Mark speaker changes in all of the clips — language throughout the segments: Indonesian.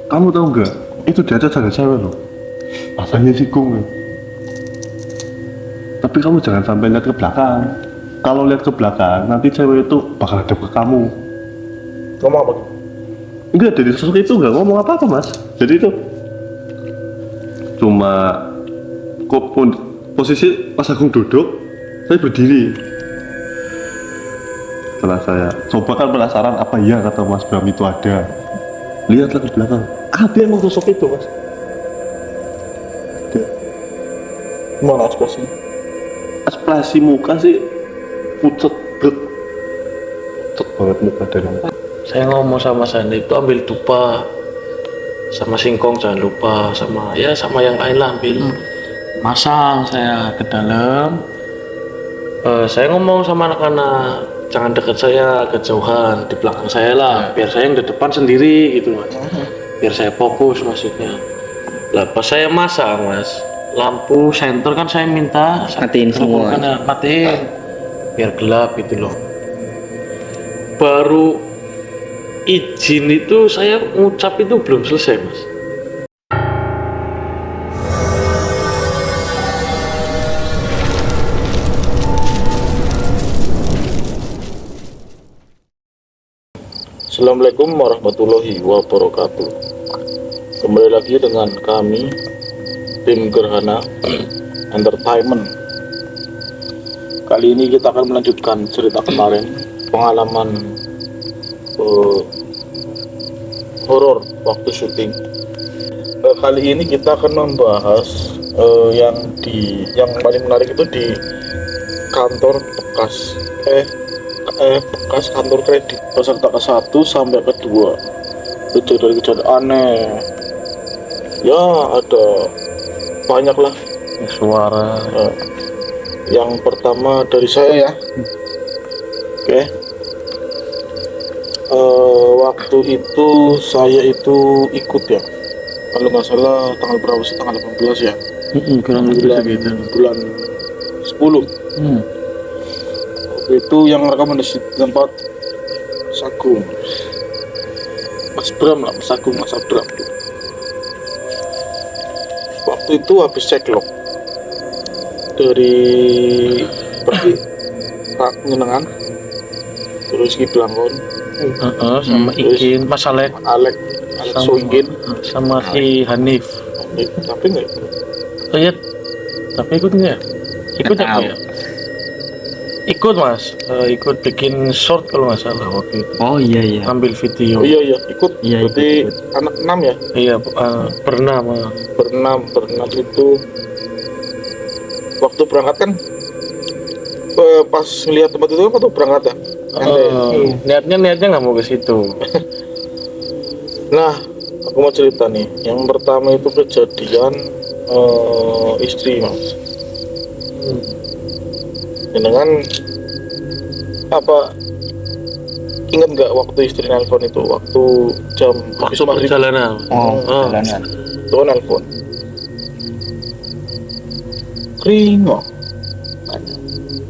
Speaker 1: Kamu tahu nggak? Itu di atas ada cewek loh. Rasanya sikung ya. Tapi kamu jangan sampai lihat ke belakang. Kalau lihat ke belakang, nanti cewek itu bakal hadap ke kamu.
Speaker 2: Ngomong apa?
Speaker 1: Enggak, dari sosok itu nggak ngomong apa-apa mas. Jadi itu cuma posisi pas aku duduk, saya berdiri. Setelah saya coba kan penasaran apa iya kata Mas Bram itu ada. Lihatlah ke belakang. Ada emang sosok itu mas. Ada.
Speaker 2: Gimana ekspresi?
Speaker 1: Ekspresi muka sih pucet banget muka dari muka.
Speaker 3: Saya ngomong sama Sandi itu ambil dupa sama singkong jangan lupa sama yang lain lah ambil. Masang saya ke dalam. Saya ngomong sama anak-anak jangan dekat saya, kejauhan di belakang saya lah, biar saya yang di depan sendiri gitu mas. Biar saya fokus maksudnya. Lah pas saya masang mas, lampu senter kan saya minta
Speaker 4: Matiin semua.
Speaker 3: matiin biar gelap gitu loh. Baru izin itu saya ngucap itu belum selesai mas.
Speaker 2: Assalamualaikum warahmatullahi wabarakatuh. Kembali lagi dengan kami tim Gerhana Entertainment. Kali ini kita akan melanjutkan cerita kemarin, pengalaman horor waktu syuting. Kali ini kita akan membahas yang paling menarik itu di kantor bekas kantor kredit peserta ke-1 sampai ke-2. Kejadian-kejadian aneh ya ada banyak lah.
Speaker 3: Suara
Speaker 2: Yang pertama dari saya ya. Oke. Waktu itu saya itu ikut ya, kalau nggak salah tanggal berapa sih, tanggal 18 ya,
Speaker 3: kurang lebih
Speaker 2: bulan 10. Waktu itu yang rekaman di tempat Sagung, Mas Bram lah, Mas Agung, Mas Abram. Waktu itu habis ceklok dari pergi Pak Nyenengan, terus Ki Blangkon,
Speaker 3: sama Ikin, Mas Alek,
Speaker 2: Alek Soingin,
Speaker 3: sama si Hanif.
Speaker 2: tapi nggak
Speaker 3: Oh iya, tapi ikut nggak? Ikut
Speaker 4: Nggak tahu.
Speaker 3: ya? Ikut mas, ikut bikin short kalau nggak salah waktu itu.
Speaker 4: Oh iya.
Speaker 3: Ambil video.
Speaker 2: oh iya ikut.
Speaker 4: Iya,
Speaker 2: Berarti
Speaker 4: ikut.
Speaker 2: anak 6 ya,
Speaker 3: Iya, pernah mah.
Speaker 2: berenam itu waktu berangkat kan, pas ngelihat tempat itu waktu berangkat ya.
Speaker 3: Niatnya nggak mau ke situ.
Speaker 2: Nah, aku mau cerita nih. Yang pertama itu kejadian istri mas. Dengan apa? Ingat nggak waktu istri nelpon itu? Waktu jam habis
Speaker 3: Waktu
Speaker 2: maghrib.
Speaker 3: perjalanan.
Speaker 4: Oh,
Speaker 3: Oh.
Speaker 4: jalanan.
Speaker 2: Tuh nelpon. Kringo.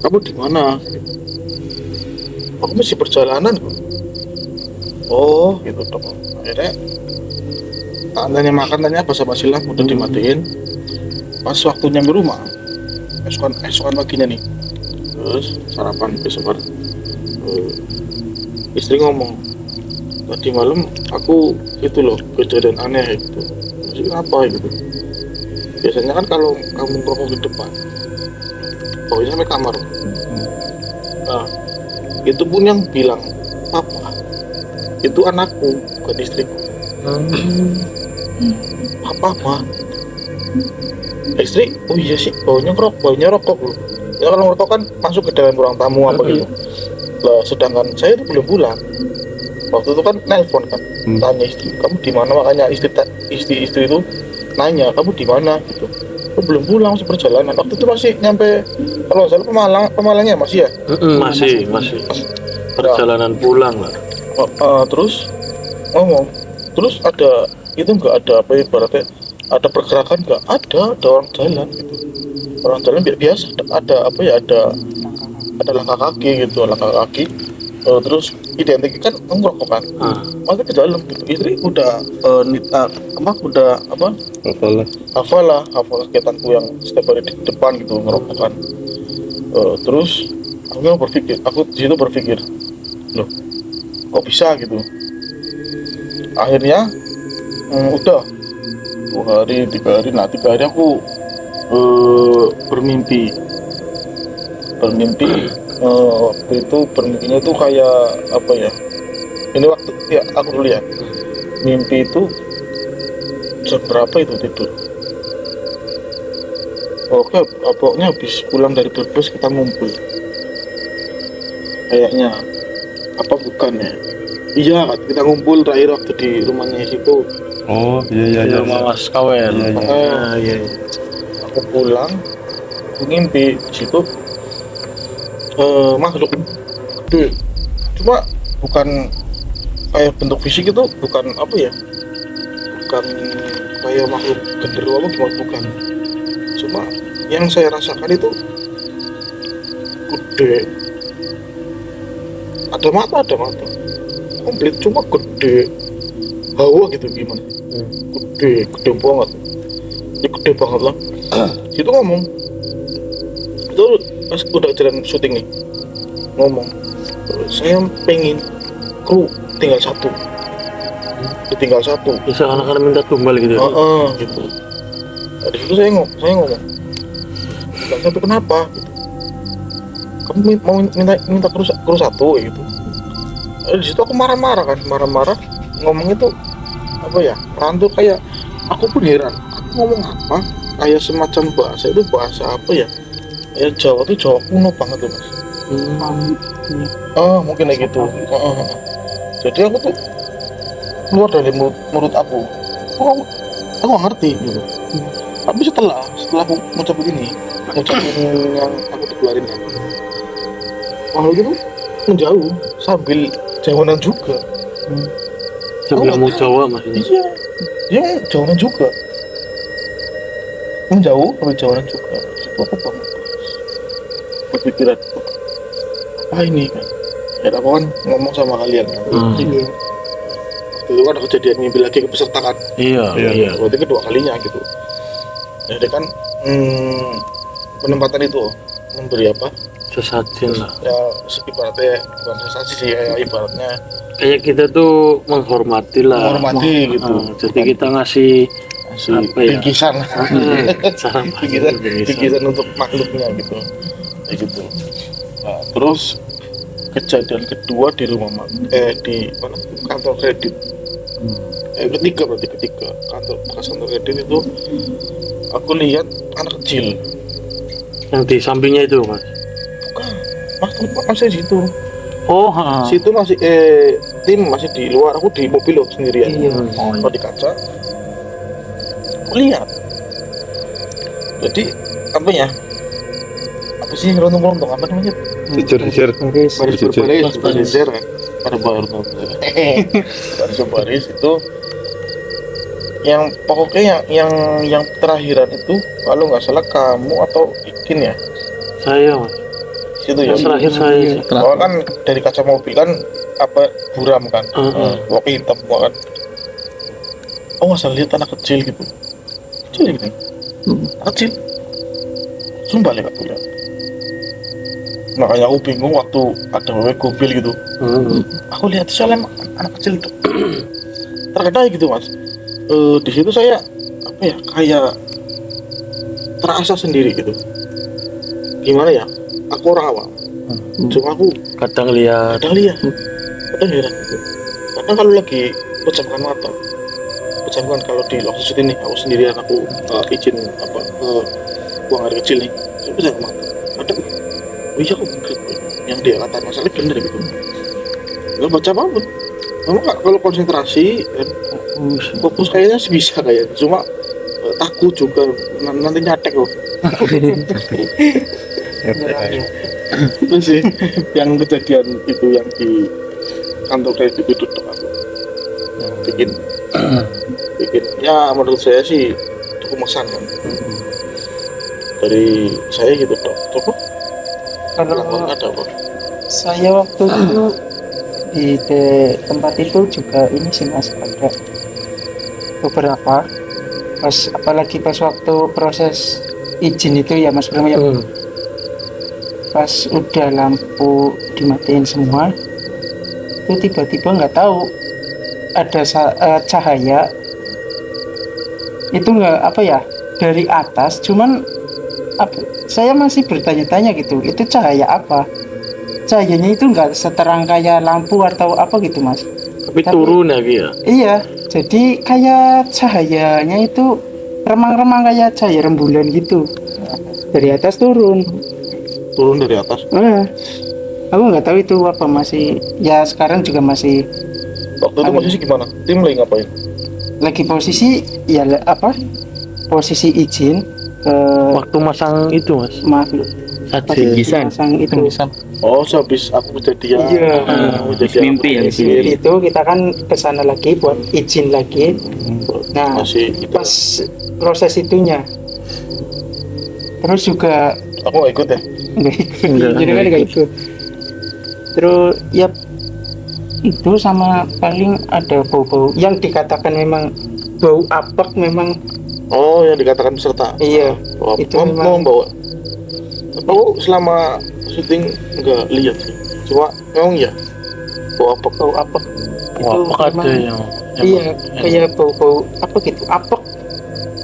Speaker 2: Kamu di mana? Aku masih perjalanan kok. Oh, gitu dong. Akhirnya tanya makan, tanya basa-basi lah, udah dimatiin. Pas waktunya ke rumah, esokan paginya nih, terus sarapan besok kan, istri ngomong, tadi malam aku itu loh kejadian aneh gitu. Maksudnya apa gitu? Biasanya kan kalau kamu ngerokok di depan, pokoknya sampai kamar. Nah, itu pun yang bilang papa itu anakku, bukan istriku. Apa istri? Oh iya sih, baunya rokok loh. Ya kalau ngerokok kan masuk ke dalam ruang tamu apa gitu. Lah sedangkan saya itu belum pulang. Waktu itu kan nelpon kan, tanya istri, kamu di mana? Makanya istri itu nanya, kamu di mana gitu. Aku belum pulang, masih perjalanan. Waktu itu masih nyampe, kalau nggak salah Pemalangnya masih ya.
Speaker 3: Masih perjalanan pulang lah.
Speaker 2: Terus ngomong, terus ada itu nggak ada apa ibaratnya ada pergerakan nggak? Ada orang jalan gitu. Orang jalan biasa ada apa ya, ada langkah kaki gitu, langkah kaki Terus identik kan ngerokok kan, masuk ke dalam gitu. Istri udah hafal kegiatanku yang setiap hari di depan gitu ngerokok kan. Terus aku di situ berpikir, loh kok bisa gitu. Akhirnya udah 2 hari 3 hari, nah 3 hari aku bermimpi. Waktu itu bermimpinya tuh kayak apa ya, ini waktu ya aku dulu ya, mimpi itu jam berapa itu tidur. Oke, pokoknya habis pulang dari Brebes kita ngumpul kayaknya, apa bukan ya, iya kita ngumpul terakhir waktu di rumahnya situ.
Speaker 1: Oh iya
Speaker 3: Di rumah Mas Kawel.
Speaker 1: Iya.
Speaker 2: Aku pulang, aku ngimpi di situ makhluk gede, cuma bukan kayak bentuk fisik itu, bukan apa ya, bukan kayak makhluk genderuwo apa gimana, bukan, cuma yang saya rasakan itu gede, ada mata komplit, cuma gede hawa gitu, gimana gede banget, ini gede banget lah. Itu ngomong, itu pas udah jalan syuting nih, ngomong, saya pengen kru tinggal satu,
Speaker 3: Bisa anak-anak minta tumbal gitu.
Speaker 2: gitu. Nah, di situ saya ngomong, "Bang, tapi kenapa gitu, kamu mau minta kru satu gitu." Di situ aku marah-marah, ngomong itu apa ya, rantul, kayak aku pun heran, aku ngomong apa, kayak semacam bahasa itu, bahasa apa ya, ya Jawa tuh Jawa kuno banget tuh, Mas. Mungkin kayak gitu. Jadi aku tuh keluar dari mulut aku nggak ngerti gitu. Tapi setelah aku ngucap begini, ngucapin yang aku tuh keluarin kan, makhluk itu menjauh sambil jawanan juga.
Speaker 3: Sambil mau Jawa maksudnya.
Speaker 2: Iya, dia jawanan juga, menjauh sambil jawanan juga. Itu aku banget berpikiran, apa ini kan, ya aku kan ngomong sama kalian kan. Itu kan ada kejadian mimpi lagi ke peserta kan.
Speaker 3: Iya.
Speaker 2: Berarti kedua kalinya gitu. Jadi kan penempatan itu memberi apa,
Speaker 3: Sesajen lah.
Speaker 2: ya ibaratnya bukan sensasi sih ya, ibaratnya
Speaker 3: Kayak kita tuh menghormati lah.
Speaker 2: menghormati gitu.
Speaker 3: Jadi kita ngasih apa ya?
Speaker 2: bingkisan
Speaker 3: Bingkisan.
Speaker 2: bingkisan untuk makhluknya gitu. Kayak gitu. Nah, terus kejadian kedua di rumah di mana, kantor kredit. Ketiga bekas kantor kredit itu aku lihat anak kecil.
Speaker 3: Yang di sampingnya itu Mas.
Speaker 2: Bukan, masih di situ.
Speaker 3: Oh,
Speaker 2: Situ masih tim masih di luar, aku di mobil loh sendirian. Kalau di kaca aku lihat. Jadi apa ya? Apa sih rontok-rontok, apa namanya?
Speaker 1: Jejer
Speaker 2: Baris kan? Baris itu yang pokoknya yang terakhiran itu, kalau nggak salah kamu atau Ikin ya,
Speaker 3: saya Mas.
Speaker 2: situ ya.
Speaker 3: Yang terakhir saya sih.
Speaker 2: Kalau kan dari kaca mobil kan apa, buram kan, warna hitam kan. Oh nggak salah lihat anak kecil gitu, anak kecil, sumpah lihat aku lihat. Makanya aku bingung waktu ada mobil gitu. Aku lihat soalnya anak kecil itu terkadang gitu Mas. Di situ saya apa ya, kayak terasa sendiri gitu. Gimana ya? Aku orang awam. Cuma aku
Speaker 3: Kadang lihat.
Speaker 2: kadang heran gitu. Kadang kalau lagi pejamkan mata, kalau di lokasi ini aku sendirian, aku izin apa buang air kecil nih, saya pejamkan mata. Kadang, oh iya aku bener, yang dia kata masalah bener gitu. Nggak baca apapun. Memang kalau konsentrasi fokus kayaknya sih bisa kayak, cuma takut juga nanti nyatek loh. Itu sih yang kejadian itu yang di kantor kredit itu tuh aku bikin ya, menurut saya sih cukup mengesankan dari saya gitu. Coba
Speaker 4: Kalau
Speaker 2: ada apa?
Speaker 4: saya waktu itu di tempat itu juga ini sih mas, ada beberapa pas, apalagi pas waktu proses izin itu ya mas Bram ya, pas udah lampu dimatiin semua itu tiba-tiba nggak tahu ada cahaya itu nggak apa ya dari atas, cuman saya masih bertanya-tanya gitu, itu cahaya apa, cahayanya itu nggak seterang kayak lampu atau apa gitu mas,
Speaker 3: Tapi turun lagi ya.
Speaker 4: iya jadi kayak cahayanya itu remang-remang kayak cahaya rembulan gitu dari atas turun.
Speaker 2: dari atas.
Speaker 4: Aku nggak tahu itu apa, masih ya sekarang juga masih
Speaker 2: Waktu itu posisi gimana? Tim lagi ngapain?
Speaker 4: lagi posisi ya posisi izin ke
Speaker 3: Waktu masang itu mas.
Speaker 4: maaf
Speaker 3: Sajian.
Speaker 4: pasang itu.
Speaker 2: Oh, sehabis aku kejadian.
Speaker 4: Iya.
Speaker 5: Mimpi ya,
Speaker 4: Habis itu kita kan ke sana lagi buat izin lagi. Nah,
Speaker 2: Masih itu.
Speaker 4: pas proses itunya. Terus juga
Speaker 2: Aku nggak ikut ya.
Speaker 4: enggak ikut. Jadi kan enggak ikut. Terus ya itu sama paling ada bau-bau yang dikatakan memang bau apek memang.
Speaker 2: Oh, yang dikatakan peserta.
Speaker 4: Iya.
Speaker 2: Oh,
Speaker 4: Itu
Speaker 2: mau
Speaker 4: memang
Speaker 2: bawa. Aku selama syuting nggak lihat sih. Cuma memang ya. Bawa apa?
Speaker 4: bau apek.
Speaker 3: Wah,
Speaker 4: Itu
Speaker 3: apa ada
Speaker 4: memang-
Speaker 3: yang
Speaker 4: Iya, kayak bau-bau apa gitu, apek.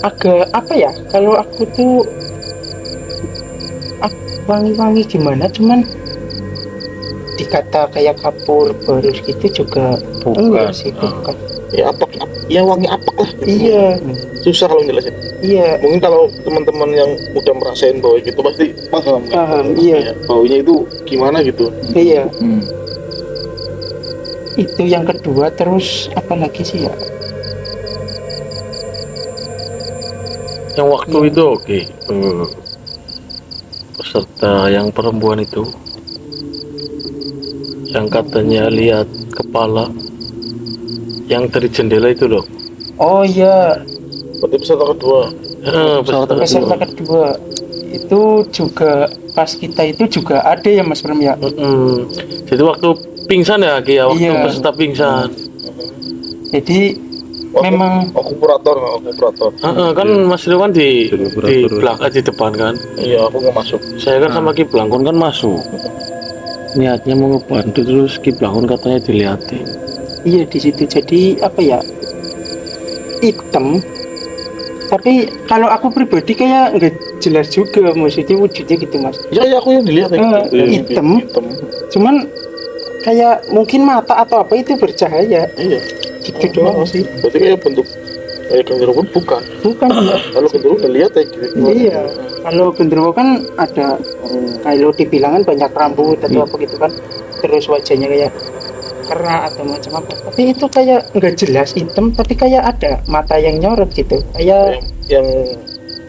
Speaker 4: Agak apa ya? Kalau aku tuh wangi-wangi gimana? Cuman dikata kayak kapur baru gitu juga
Speaker 3: bukan.
Speaker 4: enggak sih, bukan.
Speaker 2: Ya apek, ya wangi apek lah. Gitu.
Speaker 4: Iya,
Speaker 2: Susah kalau jelasin.
Speaker 4: iya,
Speaker 2: Mungkin kalau teman-teman yang udah merasain bau gitu pasti paham.
Speaker 4: paham. Iya,
Speaker 2: Ya, baunya itu gimana gitu.
Speaker 4: iya. Itu yang kedua, terus apa lagi sih ya?
Speaker 3: Yang waktu itu oke. Peserta yang perempuan itu yang katanya lihat kepala yang dari jendela itu loh.
Speaker 4: Oh iya,
Speaker 2: Berarti peserta kedua.
Speaker 3: Peserta
Speaker 4: peserta
Speaker 3: kedua.
Speaker 4: kedua itu juga pas kita itu juga ada ya Mas Bram ya.
Speaker 3: Jadi waktu pingsan ya, Ki, ya, waktu
Speaker 4: Iya.
Speaker 3: peserta pingsan.
Speaker 4: Jadi memang
Speaker 2: Okupurator.
Speaker 3: Kan Mas Rio kan di
Speaker 1: Operator.
Speaker 3: belakang di depan kan.
Speaker 2: Iya, aku nggak masuk.
Speaker 3: Saya kan sama Ki Blangkon kan masuk. Niatnya mau ngebantu, terus Ki Blangkon katanya dilihatin.
Speaker 4: iya di situ jadi apa ya, hitam. Tapi kalau aku pribadi kayak nggak jelas juga maksudnya wujudnya gitu Mas.
Speaker 2: Ya, aku yang dilihat ya.
Speaker 4: Hitam. Cuman kayak mungkin mata atau apa itu bercahaya
Speaker 2: Iya.
Speaker 4: gitu doang sih.
Speaker 2: Berarti kayak bentuk kayak genderuwo bukan.
Speaker 4: Bukan ya.
Speaker 2: Kalau genderuwo udah lihat ya gitu.
Speaker 4: Iya. Kalau genderuwo kan ada kalau dibilangan banyak rambut atau apa gitu kan. Terus wajahnya kayak kera atau macam apa. Tapi itu kayak nggak jelas hitam, tapi kayak ada mata yang nyorot gitu. Kayak
Speaker 2: Yang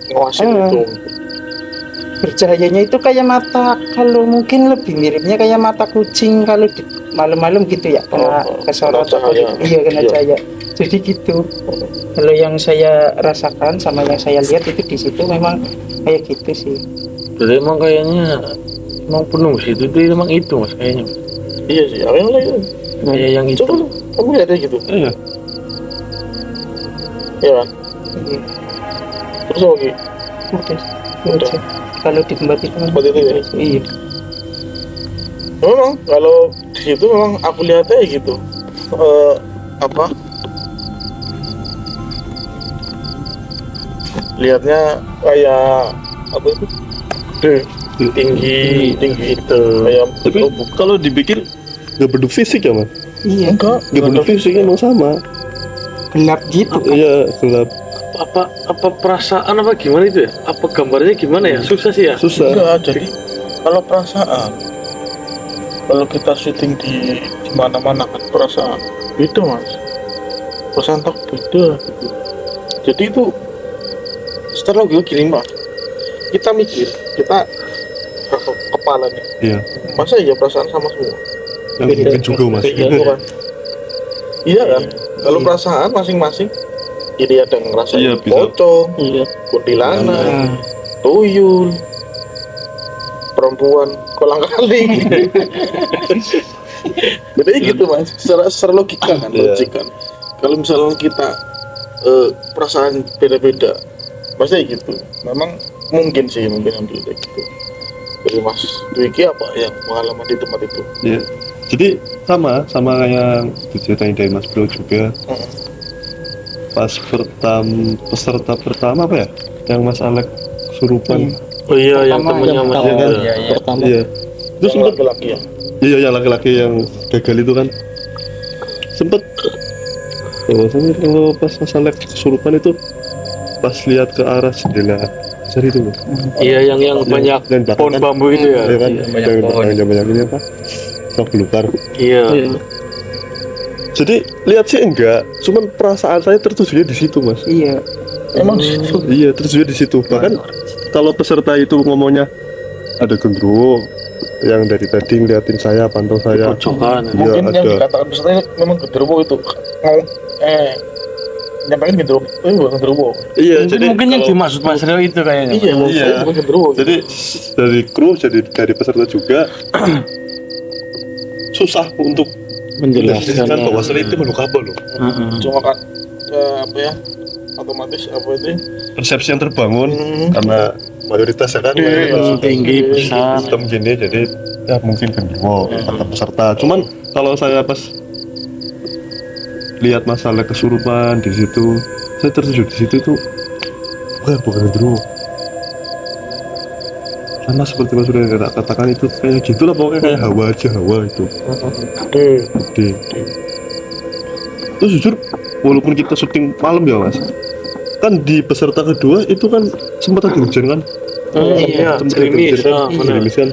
Speaker 2: ngawasin
Speaker 4: Ah.
Speaker 2: itu.
Speaker 4: bercahayanya itu kayak mata, kalau mungkin lebih miripnya kayak mata kucing kalau di malam-malam gitu ya, kena
Speaker 2: Oh,
Speaker 4: kesorot
Speaker 2: kena
Speaker 4: apa gitu.
Speaker 2: cahaya.
Speaker 4: Iya, kena
Speaker 2: Iya.
Speaker 4: cahaya. Jadi gitu. Kalau yang saya rasakan sama yang saya lihat itu di situ memang kayak gitu sih.
Speaker 3: Jadi emang kayaknya emang penuh sih itu emang itu Mas kayaknya.
Speaker 2: Iya sih. Apa yang lain?
Speaker 3: Kayak yang itu.
Speaker 2: Coba kamu lihat aja gitu.
Speaker 3: Iya.
Speaker 2: Iya kan?
Speaker 4: Iya.
Speaker 2: Terus apa lagi?
Speaker 4: Udah. Kalau di tempat itu memang
Speaker 2: Tempat itu ya?
Speaker 4: iya.
Speaker 2: Memang kalau di situ memang aku lihatnya gitu. Apa? Lihatnya kayak apa itu? Tinggi itu. Kayak
Speaker 1: Tapi kalau dipikir nggak bentuk fisik ya mas?
Speaker 4: Iya,
Speaker 2: enggak.
Speaker 1: Nggak bentuk fisik emang sama.
Speaker 4: gelap gitu kan.
Speaker 1: Iya gelap,
Speaker 3: Apa perasaan apa gimana itu ya? Apa gambarnya gimana ya? Susah sih ya.
Speaker 1: susah.
Speaker 2: Enggak, jadi kalau perasaan, kalau kita syuting di mana-mana kan perasaan beda mas, perasaan tak beda. Jadi itu secara logika gini mas, kita mikir, kita kepala nih,
Speaker 1: Iya.
Speaker 2: masa iya perasaan sama semua?
Speaker 1: Yang mungkin juga mas.
Speaker 2: Gitu kan? Iya kan? Kalau perasaan masing-masing, jadi ada yang ngerasain
Speaker 1: Iya, bisa.
Speaker 2: pocong,
Speaker 3: Iya.
Speaker 2: kuntilanak,
Speaker 4: Nah,
Speaker 2: tuyul, perempuan kolang kaling. Bedanya gitu mas, secara logika kan,
Speaker 1: Iya.
Speaker 2: logik kan. Kalau misalnya kita perasaan beda-beda, pasti gitu. Memang mungkin ambil kayak gitu. Jadi mas Dwiki apa yang pengalaman di tempat itu?
Speaker 1: Iya. Jadi sama kayak yang diceritain dari Mas Bro juga. Pas peserta pertama apa ya? Yang Mas Alek kesurupan.
Speaker 3: Oh iya, yang
Speaker 4: Pertama,
Speaker 3: temennya
Speaker 4: yang
Speaker 3: Mas
Speaker 4: pertama.
Speaker 3: Yuda.
Speaker 4: Iya,
Speaker 1: Pertama. Iya. Terus
Speaker 2: Yang
Speaker 1: sempet,
Speaker 2: laki-laki ya.
Speaker 1: iya yang laki-laki yang gagal itu kan. Sempet kalau pas Mas Alek kesurupan itu pas lihat ke arah jendela cari itu loh.
Speaker 3: Iya, yang banyak
Speaker 1: yang belakang
Speaker 3: pohon
Speaker 1: kan.
Speaker 3: bambu itu ya.
Speaker 1: Iya kan?
Speaker 4: Iya, banyak
Speaker 1: Yang
Speaker 4: pohon.
Speaker 1: banyak ini apa? Sok belukar.
Speaker 3: Iya.
Speaker 1: Jadi lihat sih enggak, cuman perasaan saya tertujunya di situ mas.
Speaker 4: Iya.
Speaker 2: Emang di situ.
Speaker 1: Iya tertujunya di situ. Bahkan kalau peserta itu ngomongnya ada gendruwo yang dari tadi ngeliatin saya, pantau saya.
Speaker 3: Pojokan.
Speaker 1: Iya,
Speaker 2: Mungkin yang
Speaker 1: ada.
Speaker 2: dikatakan peserta ini memang genderuwo itu. Nyampain genderuwo, itu bukan genderuwo.
Speaker 1: Iya
Speaker 3: Mungkin yang
Speaker 1: kalau-
Speaker 3: dimaksud Mas Rio itu kayaknya.
Speaker 2: Iya,
Speaker 1: Iya.
Speaker 2: bukan genderuwo.
Speaker 1: Jadi dari kru, jadi dari peserta juga susah untuk
Speaker 3: Menjelaskan.
Speaker 1: menjelaskan bahwa sel itu makhluk apa loh.
Speaker 3: Heeh.
Speaker 2: Cuma kan apa ya? Otomatis apa itu?
Speaker 1: Persepsi yang terbangun karena mayoritas ya kan,
Speaker 2: Iya,
Speaker 1: mayoritas
Speaker 3: Tinggi, besar.
Speaker 1: sistem gini, jadi ya mungkin gendruwo kata peserta. Cuman kalau saya pas lihat masalah kesurupan di situ, saya tertuju di situ itu bukan gendruwo. Sama seperti Mas sudah katakan itu kayak gitulah, pokoknya kayak hawa aja, hawa itu gede. Terus jujur walaupun kita syuting malam ya mas, kan di peserta kedua itu kan sempat ada hujan kan.
Speaker 3: Iya,
Speaker 1: Sempat ada
Speaker 3: gerimis.
Speaker 1: hujan kan,
Speaker 3: Ah, benar.
Speaker 1: gerimis kan.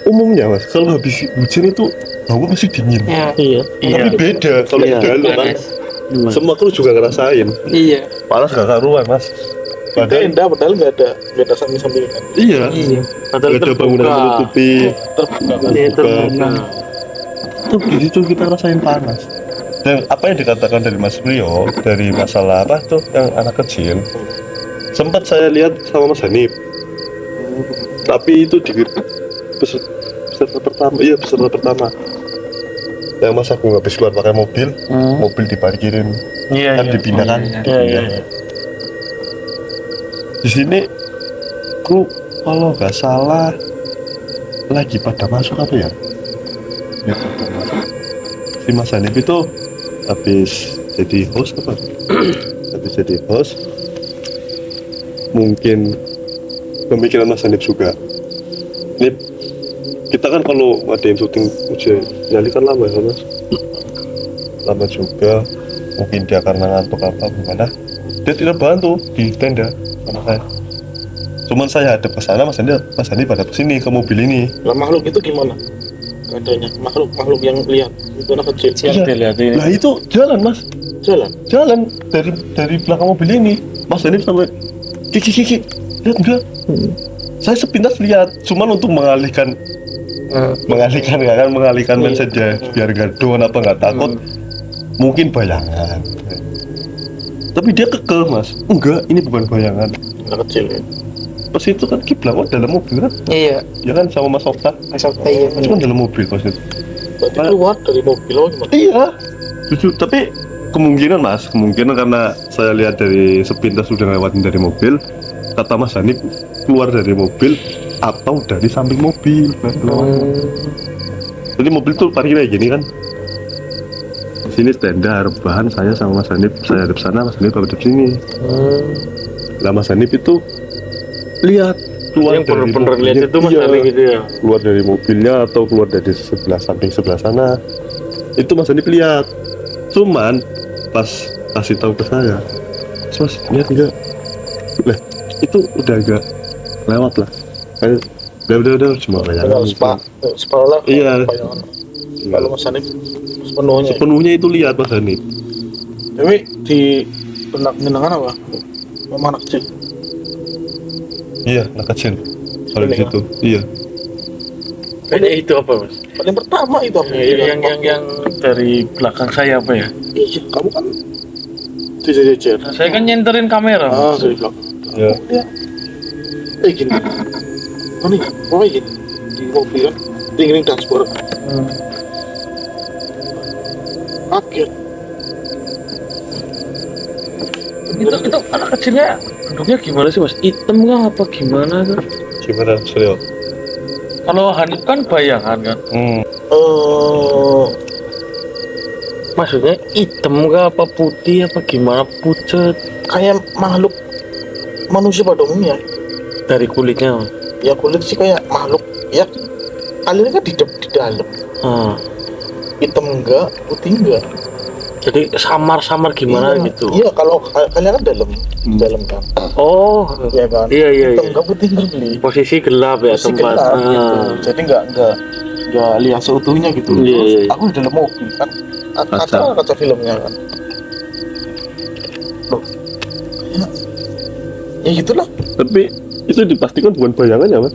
Speaker 1: Umumnya mas kalau habis hujan itu hawa masih dingin.
Speaker 4: Ya,
Speaker 3: Iya.
Speaker 1: Tapi beda kalau di
Speaker 3: Iya.
Speaker 1: dalam kan.
Speaker 3: Iya.
Speaker 1: Semua kru juga ngerasain.
Speaker 4: iya.
Speaker 1: Panas gak karuan mas. Padahal
Speaker 2: Tenda padahal nggak ada samping-sampingan.
Speaker 1: iya.
Speaker 4: Iya.
Speaker 3: Padahal
Speaker 1: Gak ada bangunan
Speaker 3: terbuka.
Speaker 1: menutupi.
Speaker 2: Terbuka kan.
Speaker 3: Iya,
Speaker 1: Terbuka.
Speaker 3: terbuka.
Speaker 1: Tuh di situ kita rasain panas. Dan apa yang dikatakan dari Mas Rio dari masalah apa tuh yang anak kecil, sempat saya lihat sama Mas Hanif. Tapi itu di peserta pertama, iya peserta pertama. Yang Mas Agung habis keluar pakai mobil, mobil diparkirin,
Speaker 3: Iya,
Speaker 1: kan
Speaker 3: iya.
Speaker 1: dipindahkan.
Speaker 3: Iya, iya, iya.
Speaker 1: Di sini kru kalau nggak salah lagi pada masuk apa ya? Ya, pada masuk. Si Mas Hanif itu habis jadi host apa? Habis jadi host, mungkin pemikiran Mas Hanif juga. Ini kita kan kalau ada yang syuting ujian nyali kan lama ya mas, lama juga. Mungkin dia karena ngantuk apa gimana, dia tidak bantu di tenda sama saya. Cuman saya hadap ke sana, Mas Andi pada kesini ke mobil ini.
Speaker 2: Lah makhluk itu gimana? Keadaannya makhluk yang lihat itu anak kecil.
Speaker 3: Yang dilihat ini.
Speaker 1: Nah itu jalan mas,
Speaker 2: Jalan.
Speaker 1: jalan dari belakang mobil ini. Mas Andi sampai kiki, lihat enggak? Saya sepintas lihat, cuman untuk mengalihkan mindset dia biar nggak down apa nggak takut, mungkin bayangan. Tapi dia kekeh mas, enggak ini bukan bayangan.
Speaker 2: Anak kecil ya.
Speaker 1: Pas itu kan kiblat dalam mobil kan,
Speaker 4: Iya.
Speaker 1: ya kan sama Mas Okta,
Speaker 4: Masuk iya.
Speaker 1: cuma dalam mobil pas itu.
Speaker 2: Berarti keluar dari mobil apa gimana?
Speaker 1: Iya, jujur. Tapi kemungkinan karena saya lihat dari sepintas sudah lewatin dari mobil, kata Mas Hanif keluar dari mobil atau dari samping mobil. Jadi mobil tuh parkirnya gini kan. Di sini tenda rebahan, saya sama Mas Hanif, saya hadap sana, Mas Hanif hadap sini. Lah Mas Hanif itu lihat keluar
Speaker 3: Yang
Speaker 1: dari
Speaker 3: bener-bener lihat
Speaker 1: mobilnya,
Speaker 3: itu Mas
Speaker 1: iya,
Speaker 3: Hanif gitu ya.
Speaker 1: keluar dari mobilnya atau keluar dari samping sebelah sana, itu Mas Hanif lihat. Cuman pas kasih tahu ke saya, Mas lihat enggak? Lah itu udah agak lewat lah. Kayak udah cuma bayangan.
Speaker 2: Tinggal sepalah.
Speaker 1: Iya.
Speaker 2: Bayangan. Kalau Mas Hanif sepenuhnya.
Speaker 1: Sepenuhnya itu lihat Mas Hanif.
Speaker 2: Tapi di benak kenangan apa? Memang anak kecil.
Speaker 1: Iya, anak kecil. Kalau di
Speaker 2: Ini,
Speaker 1: situ, iya.
Speaker 3: Kayaknya itu apa Mas?
Speaker 2: Paling pertama itu apa?
Speaker 3: Yang dari belakang saya apa ya?
Speaker 2: Iya, kamu kan dijejer.
Speaker 3: Saya kan nyenterin kamera.
Speaker 2: Ah, dari belakang.
Speaker 1: Iya.
Speaker 2: Ya. Gini. Oh nih, gini di mobil kan. tinggi dashboard. Kaget.
Speaker 3: Itu anak kecilnya bentuknya gimana sih mas? Hitam kah apa gimana tuh?
Speaker 1: Gimana Suryo?
Speaker 3: Kalau Hanif kan bayangan kan? Maksudnya hitam kah apa putih apa gimana, pucat
Speaker 2: Kayak makhluk manusia pada umumnya.
Speaker 3: dari kulitnya mas?
Speaker 2: Ya kulit sih kayak makhluk. Ya alirnya kan di dalam. Hitam enggak, putih enggak.
Speaker 3: Jadi samar-samar gimana
Speaker 2: Iya.
Speaker 3: gitu?
Speaker 2: Iya, kalau kalian kan dalam kan.
Speaker 3: Oh,
Speaker 2: Iya kan.
Speaker 3: iya iya.
Speaker 2: Hitam
Speaker 3: iya.
Speaker 2: enggak, putih enggak beli.
Speaker 3: Posisi gelap ya
Speaker 2: Masih
Speaker 3: tempat.
Speaker 2: gelap gitu. Jadi enggak lihat seutuhnya gitu.
Speaker 3: Iya,
Speaker 2: Terus
Speaker 3: iya, iya.
Speaker 2: aku di dalam mobil kan.
Speaker 1: Kaca.
Speaker 2: Kaca filmnya kan. Loh. Ya gitulah.
Speaker 1: Tapi itu dipastikan bukan bayangan ya mas?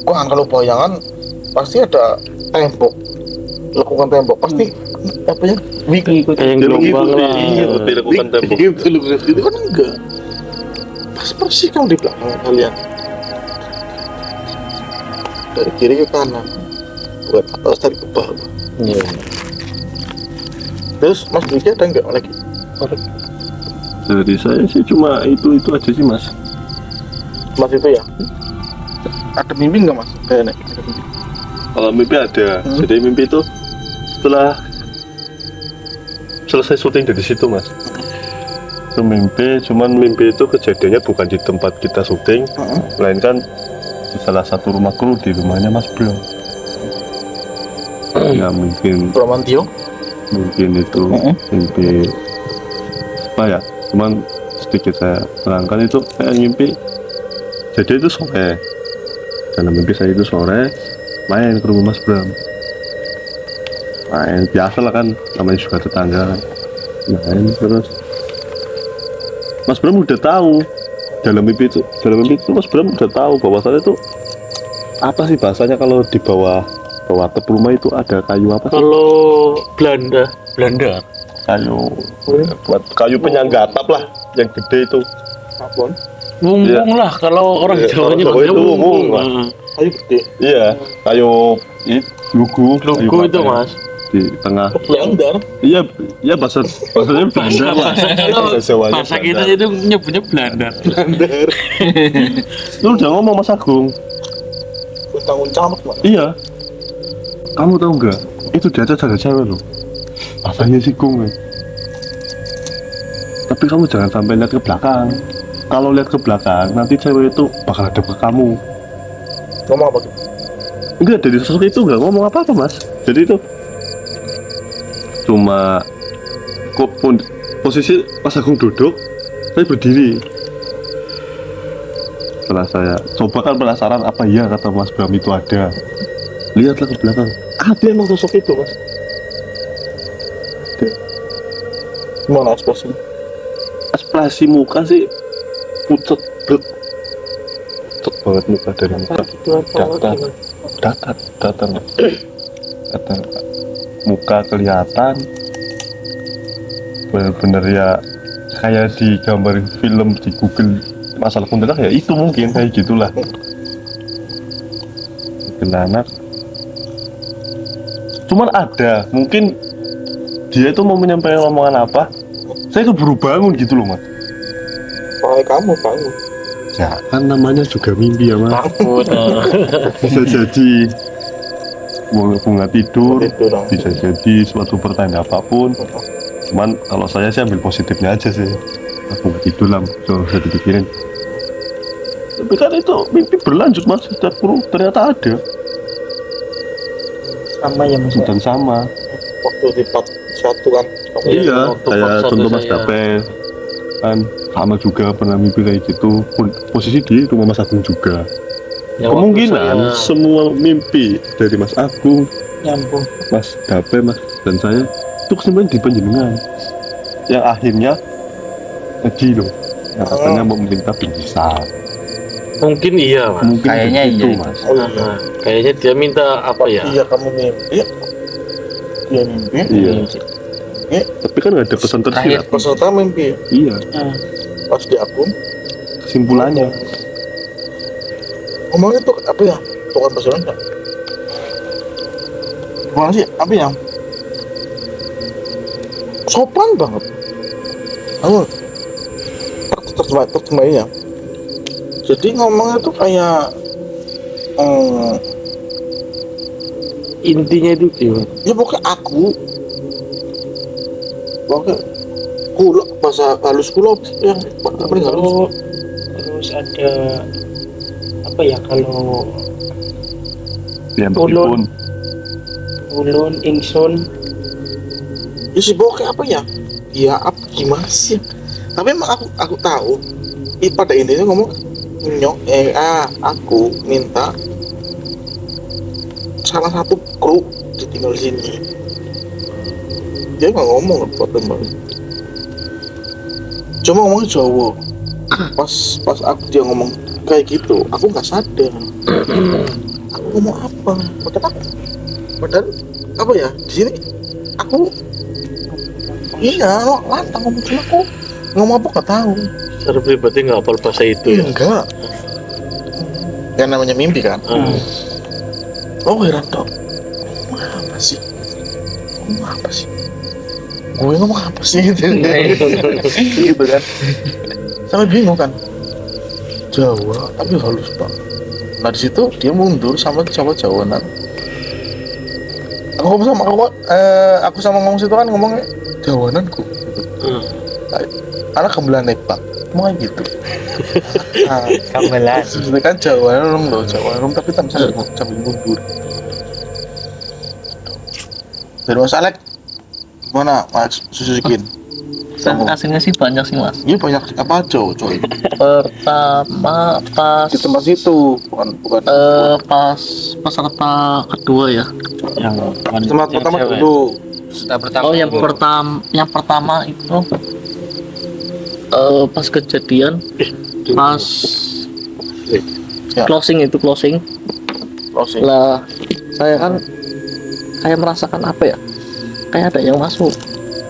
Speaker 2: Bukan, kalau bayangan pasti ada tembok. Lakukan tembok pasti apa ya?
Speaker 3: Kayak yang gelombang lah.
Speaker 1: Iya, dilakukan tembok.
Speaker 2: Itu kan enggak. Pas persis kamu di belakang kalian. Dari kiri ke kanan. Buat atas dari ke bawah.
Speaker 3: Iya.
Speaker 2: Terus Mas Diki ada enggak lagi?
Speaker 1: Dari saya sih cuma itu aja sih mas.
Speaker 2: Mas itu ya? Ada mimpi enggak Mas? Kayaknya.
Speaker 1: Kalau mimpi ada, jadi mimpi itu setelah selesai syuting dari situ mas. Itu mimpi, cuman mimpi itu kejadiannya bukan di tempat kita syuting, melainkan di salah satu rumah kru di rumahnya Mas Bro. Ya mungkin
Speaker 2: Promantio?
Speaker 1: itu mimpi apa ya? Cuman sedikit saya terangkan itu kayak mimpi. Jadi itu sore, dalam mimpi saya itu sore main ke rumah Mas Bram. Main biasa lah kan, namanya juga tetangga kan. Main terus Mas Bram udah tahu dalam mimpi itu Mas Bram udah tahu bahwasannya itu apa sih bahasanya kalau di bawah atap rumah itu ada kayu apa sih?
Speaker 3: Kalau Belanda
Speaker 1: Kayu buat kayu penyangga atap lah yang gede itu.
Speaker 2: Apon?
Speaker 3: wung-wung lah kalau orang
Speaker 1: Iya,
Speaker 3: Jawa
Speaker 1: orang Jawa
Speaker 3: nyebutnya
Speaker 1: itu wung-wung,
Speaker 3: wung-wung.
Speaker 1: Mas.
Speaker 2: Kayu gede.
Speaker 1: Iya, kayu lugu
Speaker 3: Lugu itu mas.
Speaker 1: di tengah.
Speaker 2: Leandar.
Speaker 1: Iya bahasanya Belanda lah. Bahasa Jawanya
Speaker 3: Bahasa kita
Speaker 1: Belanda.
Speaker 3: itu nyebutnya Belanda.
Speaker 2: Leandar.
Speaker 1: Lu udah ngomong Mas Agung.
Speaker 2: Uncang-uncang apa gimana?
Speaker 1: Iya. Kamu tahu nggak? Itu di atas ada cewek loh. Bahasanya sikung ya. Tapi kamu jangan sampai lihat ke belakang. Kalau lihat ke belakang, nanti cewek itu bakal hadap ke kamu.
Speaker 2: Ngomong apa gitu?
Speaker 1: Enggak, dari sosok itu nggak ngomong apa-apa mas. Jadi itu cuma posisi Mas Agung duduk, saya berdiri. Setelah saya coba kan penasaran apa iya kata Mas Bram itu ada. Lihatlah ke belakang, ada emang sosok itu mas.
Speaker 2: Gimana ekspresi?
Speaker 1: Ekspresi muka sih pucet banget muka dari muka. Datar muka kelihatan bener-bener ya kayak di gambar film di Google masalah kuntilanak ya itu mungkin kayak gitulah. Kuntilanak cuman ada mungkin dia itu mau menyampaikan omongan apa, saya keburu bangun gitu loh mas.
Speaker 2: Soalnya kamu bangun.
Speaker 1: Ya kan namanya juga mimpi ya mas.
Speaker 3: Takut.
Speaker 1: Bisa jadi bunga tidur,
Speaker 2: Itu dong.
Speaker 1: bisa jadi suatu pertanda apapun. Cuman kalau saya sih ambil positifnya aja sih. Aku tidur lah, so bisa dipikirin. Tapi kan itu mimpi berlanjut mas, setiap kru ternyata ada
Speaker 4: Sama ya mas.
Speaker 1: dan sama.
Speaker 2: Waktu di part 1 kan. Kamu
Speaker 1: Iya,
Speaker 3: waktu
Speaker 1: kayak
Speaker 3: part
Speaker 1: contoh
Speaker 3: satu
Speaker 1: Mas
Speaker 3: saya.
Speaker 1: Dapet kan sama juga pernah mimpi kayak gitu. Posisi di rumah Mas Agung juga.
Speaker 3: Ya,
Speaker 1: Kemungkinan
Speaker 3: waktu saya-
Speaker 1: semua mimpi dari Mas Agung,
Speaker 4: Nyambung.
Speaker 1: Mas Dape, Mas dan saya itu kesimpulan di penjenengan yang akhirnya lagi loh yang katanya mau meminta pingsan.
Speaker 3: mungkin iya mas.
Speaker 1: Mungkin
Speaker 4: Kayaknya
Speaker 1: begitu,
Speaker 4: iya.
Speaker 1: mas.
Speaker 2: Oh iya.
Speaker 3: Nah, kayaknya dia minta apa ya?
Speaker 2: Iya kamu mimpi. Dia mimpi.
Speaker 1: Iya. Tapi kan nggak ada pesan tersirat.
Speaker 2: Peserta mimpi.
Speaker 1: Iya,
Speaker 2: Pas di akun.
Speaker 1: kesimpulannya.
Speaker 2: Ngomongnya tuh apa ya? Tukang bahasa enggak? gimana sih apa yang sopan banget. Aku terjemahnya. Jadi ngomongnya tuh kayak
Speaker 3: Intinya itu gimana?
Speaker 2: ya pokoknya pokoknya kulak bahasa halus kulak yang paling halus.
Speaker 4: Oh, terus ada apa ya kalau
Speaker 1: Ya
Speaker 4: Ulun.
Speaker 1: meskipun
Speaker 4: ulun ingsun
Speaker 2: Ya sih pokoknya apa ya? Ya apa gimana sih? Tapi emang aku tahu pada intinya ngomong aku minta salah satu kru ditinggal sini. Dia nggak ngomong apa teman. Cuma ngomong Jawa. Pas dia ngomong kayak gitu, aku nggak sadar. Aku ngomong apa? Padahal apa ya? Di sini aku lantang ngomong, cuma aku ngomong apa nggak tahu.
Speaker 3: Secara pribadi nggak hafal bahasa itu ya?
Speaker 2: Enggak. Yang namanya mimpi kan. Oh heran dok. Ngomong apa sih? Gue ngomong apa sih gitu. Gitu kan. Sampai bingung kan. Jawa tapi halus pak. Nah di situ dia mundur sama Jawa-Jawanan. Aku sama ngomong situ kan ngomongnya Jawananku. Anak gamelan pak. Mau kayak gitu. Nah,
Speaker 4: gamelan.
Speaker 2: sebenarnya kan Jawanan tapi sambil mundur. Dari Mas Alek gimana Mas Susukin?
Speaker 5: Hasilnya sih banyak sih mas.
Speaker 2: Ini banyak apa aja coy?
Speaker 5: Pertama pas
Speaker 2: Di tempat situ bukan
Speaker 5: pas peserta kedua ya.
Speaker 2: di tempat pertama dulu.
Speaker 5: Oh yang pertama itu pas kejadian pas
Speaker 2: Ya.
Speaker 5: closing
Speaker 2: Closing.
Speaker 5: lah saya kan kayak merasakan apa ya, kayak ada yang masuk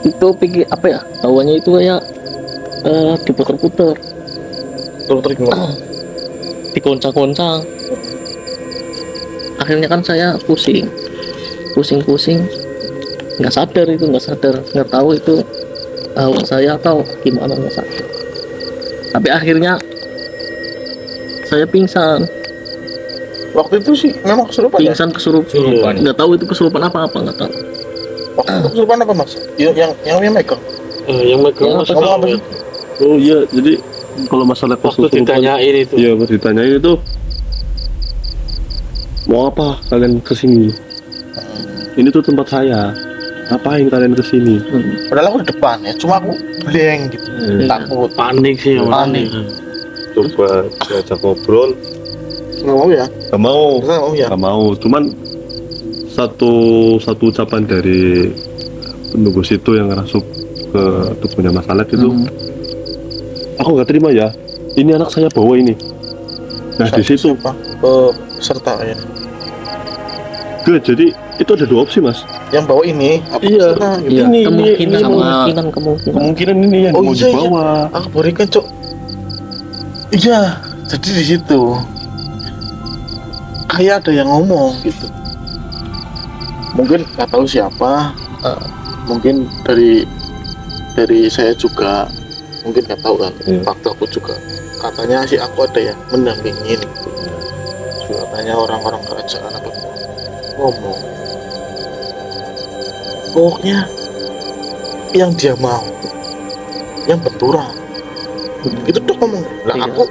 Speaker 5: itu pikir apa ya, tahuannya itu kayak diputer-puter,
Speaker 2: Gimana?
Speaker 5: digoncang-goncang. Akhirnya kan saya pusing nggak sadar, nggak tahu itu saya atau gimana, nggak sadar. Tapi akhirnya saya pingsan
Speaker 2: Waktu itu sih memang kesurupan ya?
Speaker 5: kesurupan, nggak tahu itu kesurupan apa nggak tahu.
Speaker 2: Waktu itu kesurupan apa mas? Yang megang?
Speaker 3: Yang megang mas
Speaker 2: Ngomong apa sih?
Speaker 1: oh iya, jadi kalau masalah
Speaker 3: waktu ditanyain itu.
Speaker 1: iya pas ditanyain itu mau apa kalian kesini, ini tuh tempat saya, ngapain kalian kesini?
Speaker 2: Padahal aku di depan ya, cuma aku blank gitu, takut.
Speaker 3: Panik sih ya,
Speaker 2: Panik.
Speaker 1: Coba diajak ngobrol,
Speaker 2: Nggak mau ya?
Speaker 1: gak mau,
Speaker 2: Nggak mau ya?
Speaker 1: gak mau. Cuman satu ucapan dari penunggu situ yang ngerasuk ke tubuhnya Mas Alek itu, aku nggak terima ya, ini anak saya bawa ini. Nah di situ
Speaker 2: Siapa? Peserta ya.
Speaker 1: jadi itu ada dua opsi mas.
Speaker 2: Yang bawa ini apa
Speaker 1: Iya.
Speaker 2: peserta, gitu.
Speaker 5: Iya,
Speaker 1: Ini
Speaker 5: kemungkinan
Speaker 1: kemungkinan ini yang
Speaker 2: Oh,
Speaker 1: mau
Speaker 2: iya,
Speaker 1: dibawa.
Speaker 2: Aku berikan cok. Iya, jadi di situ kayak ada yang ngomong gitu. Mungkin nggak tahu siapa. Mungkin dari saya juga. Mungkin nggak tahu kan.
Speaker 1: Iya.
Speaker 2: Waktu aku juga katanya sih aku ada yang mendampingin gitu. Katanya orang-orang kerajaan apa ngomong. Pokoknya yang dia mau, yang benturan. Itu tuh ngomong. Lah
Speaker 5: Iya.
Speaker 2: aku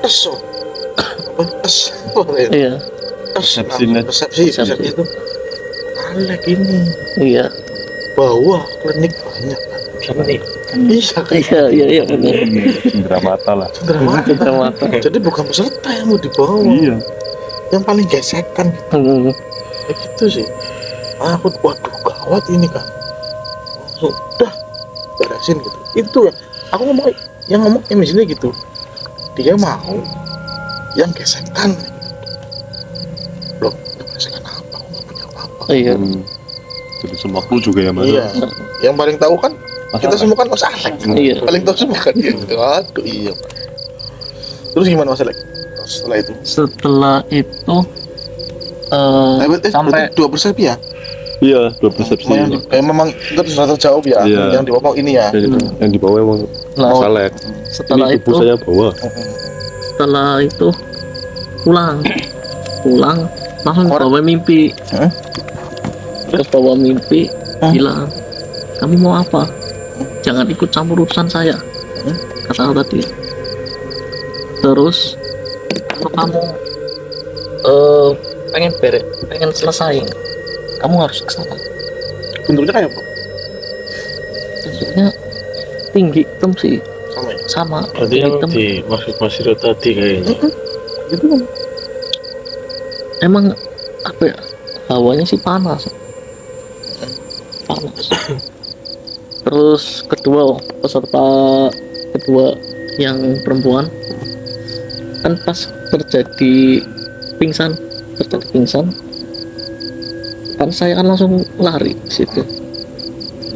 Speaker 2: kesel.
Speaker 5: Iya,
Speaker 2: Persepsi itu Alek ini
Speaker 5: iya,
Speaker 2: bawa klinik banyak kan.
Speaker 3: Siapa nih?
Speaker 2: Iya kan.
Speaker 5: iya benar.
Speaker 1: Cindera mata lah.
Speaker 2: Cendera mata. Jadi bukan peserta yang mau dibawa.
Speaker 1: Iya.
Speaker 2: Yang paling gesekan gitu. Ya gitu sih. Aku waduh gawat ini kan. Sudah beresin gitu. Itu ya. Aku ngomong yang sini gitu. Dia mau yang gesekan. Loh, yang gesekan apa? Aku nggak punya apa-apa.
Speaker 5: Iya.
Speaker 1: Jadi semua kru juga ya mas.
Speaker 2: Iya. Yang paling tahu kan
Speaker 1: Mas
Speaker 2: kita
Speaker 1: Alek.
Speaker 2: semua kan Mas Alek.
Speaker 5: Iya.
Speaker 2: Paling tahu semua kan dia. Aduh iya. Terus gimana Mas Alek? Setelah itu?
Speaker 5: Setelah itu
Speaker 2: sampai
Speaker 4: sampai
Speaker 2: dua persepsi ya.
Speaker 1: Iya, dua persepsi.
Speaker 2: Memang itu sudah terjawab ya.
Speaker 1: Iya.
Speaker 2: Yang di bawah ini ya.
Speaker 1: Yang di bawah emang
Speaker 5: Nah,
Speaker 1: salek.
Speaker 5: setelah
Speaker 1: Ini
Speaker 5: itu
Speaker 1: tubuh saya bawa.
Speaker 5: setelah itu pulang langsung bawa mimpi.
Speaker 2: Hah?
Speaker 5: Terus bawa mimpi bilang, kamu mau apa? Jangan ikut campur urusan saya, kata aku tadi. Terus kalau kamu pengen selesai, kamu harus ke sana.
Speaker 2: Bentuknya kayak apa?
Speaker 5: Bentuknya tinggi hitam sih,
Speaker 2: Sama ya.
Speaker 5: sama
Speaker 3: Berarti yang
Speaker 5: hitam.
Speaker 3: di maksud Mas Rio tadi kayaknya.
Speaker 2: Gitu kan.
Speaker 5: Emang apa ya, hawanya sih panas. Terus peserta kedua yang perempuan kan pas terjadi pingsan kan saya kan langsung lari ke situ.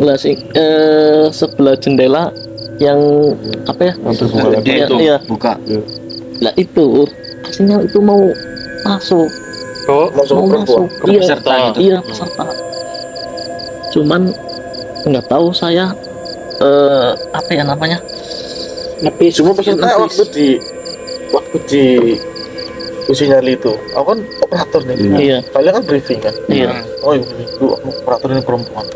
Speaker 5: Lah sebelah jendela yang apa ya,
Speaker 4: Gede itu
Speaker 5: iya.
Speaker 4: buka.
Speaker 5: Lah itu aslinya itu mau masuk
Speaker 2: Masuk
Speaker 5: mau
Speaker 2: perempuan.
Speaker 5: masuk
Speaker 3: Ke peserta gitu.
Speaker 5: iya peserta, cuman nggak tahu saya apa ya namanya,
Speaker 2: Cuma peserta waktu di uji nyali itu, aku kan operator nih.
Speaker 5: Iya.
Speaker 2: Kalian kan briefing kan.
Speaker 5: Iya.
Speaker 2: Oh itu operator ini perempuan.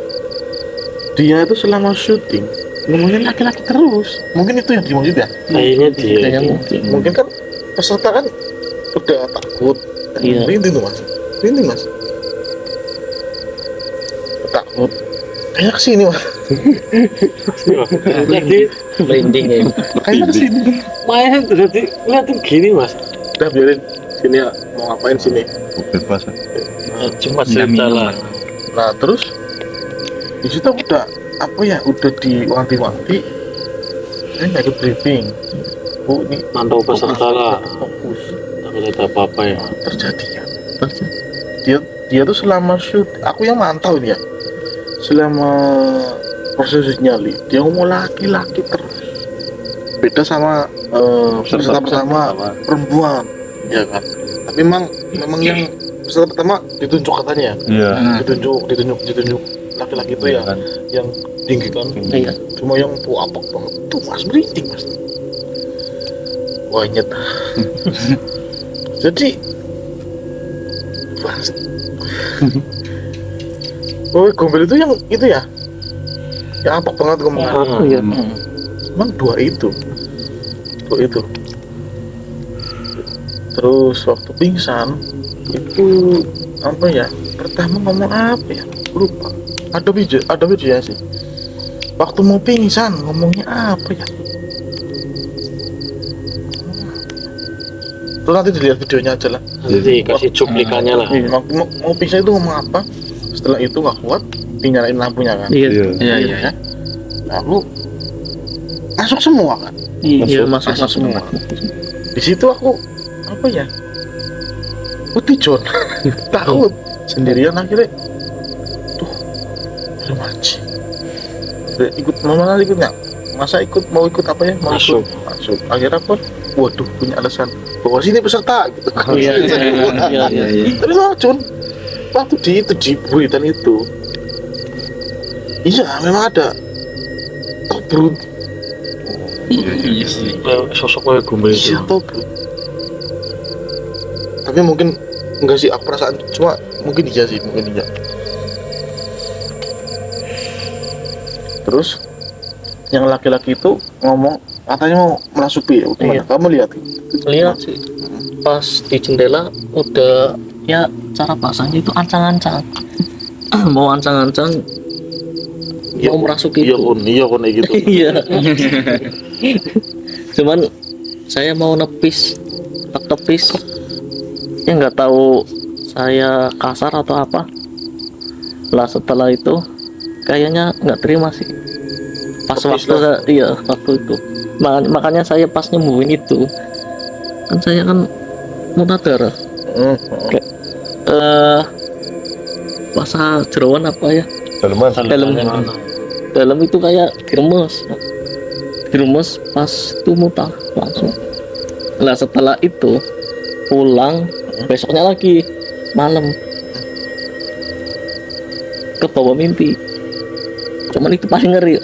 Speaker 2: Dia itu selama syuting ngomongnya laki-laki terus. Mungkin itu yang dimaksud ya.
Speaker 3: Kayaknya dia.
Speaker 5: kayaknya mungkin.
Speaker 2: Mungkin kan peserta kan udah takut.
Speaker 5: Iya.
Speaker 2: Ini tuh mas. Ini mas. Takut. Kayaknya kesini mas.
Speaker 3: Jadi
Speaker 5: Blending ya.
Speaker 2: Kayaknya kesini.
Speaker 3: main berarti liatin gini Mas.
Speaker 2: Udah biarin sini ya. Mau ngapain sini?
Speaker 1: Bebas ya.
Speaker 3: Cuma cerita lah.
Speaker 2: Nah terus di situ aku udah apa ya, udah diwanti-wanti. Saya nggak ikut briefing. Oh ini
Speaker 3: Mantau peserta lah.
Speaker 2: fokus.
Speaker 3: Takut ada apa-apa ya.
Speaker 2: Terjadi ya. Dia tuh selama shoot, aku yang mantau dia. Selama proses nyali, dia ngomong laki-laki terus. Beda sama peserta pertama perempuan, ya kan. Tapi memang yang peserta pertama ditunjuk katanya,
Speaker 1: Iya.
Speaker 2: ditunjuk laki-laki itu ya,
Speaker 1: Kan.
Speaker 2: yang tinggi kan.
Speaker 5: Iya.
Speaker 2: Cuma yang tuh apok banget tuh mas, merinding mas. Wah nyet. Jadi bangset. Oh gombel itu yang itu ya, yang apok banget ngomongnya.
Speaker 5: Iya.
Speaker 2: Emang dua itu. Terus waktu pingsan itu apa ya, pertama ngomong apa ya, lupa. Ada video sih. Waktu mau pingsan ngomongnya apa ya, terus nanti dilihat videonya aja lah.
Speaker 3: Jadi kasih cuplikannya lah.
Speaker 2: Waktu mau pingsan itu ngomong apa, setelah itu nggak kuat dinyalain lampunya kan.
Speaker 5: Iya.
Speaker 1: Iya.
Speaker 2: Iya. Lalu masuk semua kan.
Speaker 5: Iya, masuk
Speaker 2: semua. Di situ aku apa ya, John takut sendirian akhirnya tuh remaja ikut mama ikut nggak, masa mau ikut apa ya, masuk akhirnya pun waduh punya alasan bahwa sini peserta gitu kan.
Speaker 5: Iya.
Speaker 2: Tapi John waktu di buritan itu iya memang ada tobrut.
Speaker 4: Iya sih.
Speaker 3: Sosoknya gombel itu.
Speaker 2: Iya tobrut. Tapi mungkin enggak sih, aku perasaan cuma mungkin iya. Terus yang laki-laki itu ngomong katanya mau merasuki ya, gimana?
Speaker 5: Iya.
Speaker 2: Kamu
Speaker 5: Lihat sih pas di jendela udah ya, cara bahasanya itu ancang-ancang. Mau ancang-ancang, mau merasuki
Speaker 2: iya
Speaker 5: itu.
Speaker 2: kon kayak gitu.
Speaker 5: Iya. Cuman saya mau tepis ya, nggak tahu saya kasar atau apa lah. Setelah itu kayaknya nggak terima sih pas
Speaker 2: Tepis
Speaker 5: waktu waktu itu. Makanya saya pas nyembuhin itu kan, saya kan muntah darah. Masa jeroan apa ya, dalam itu kayak diremes pas itu muntah langsung. Lah setelah itu pulang besoknya lagi malam ke bawah mimpi. Cuman itu paling ngeri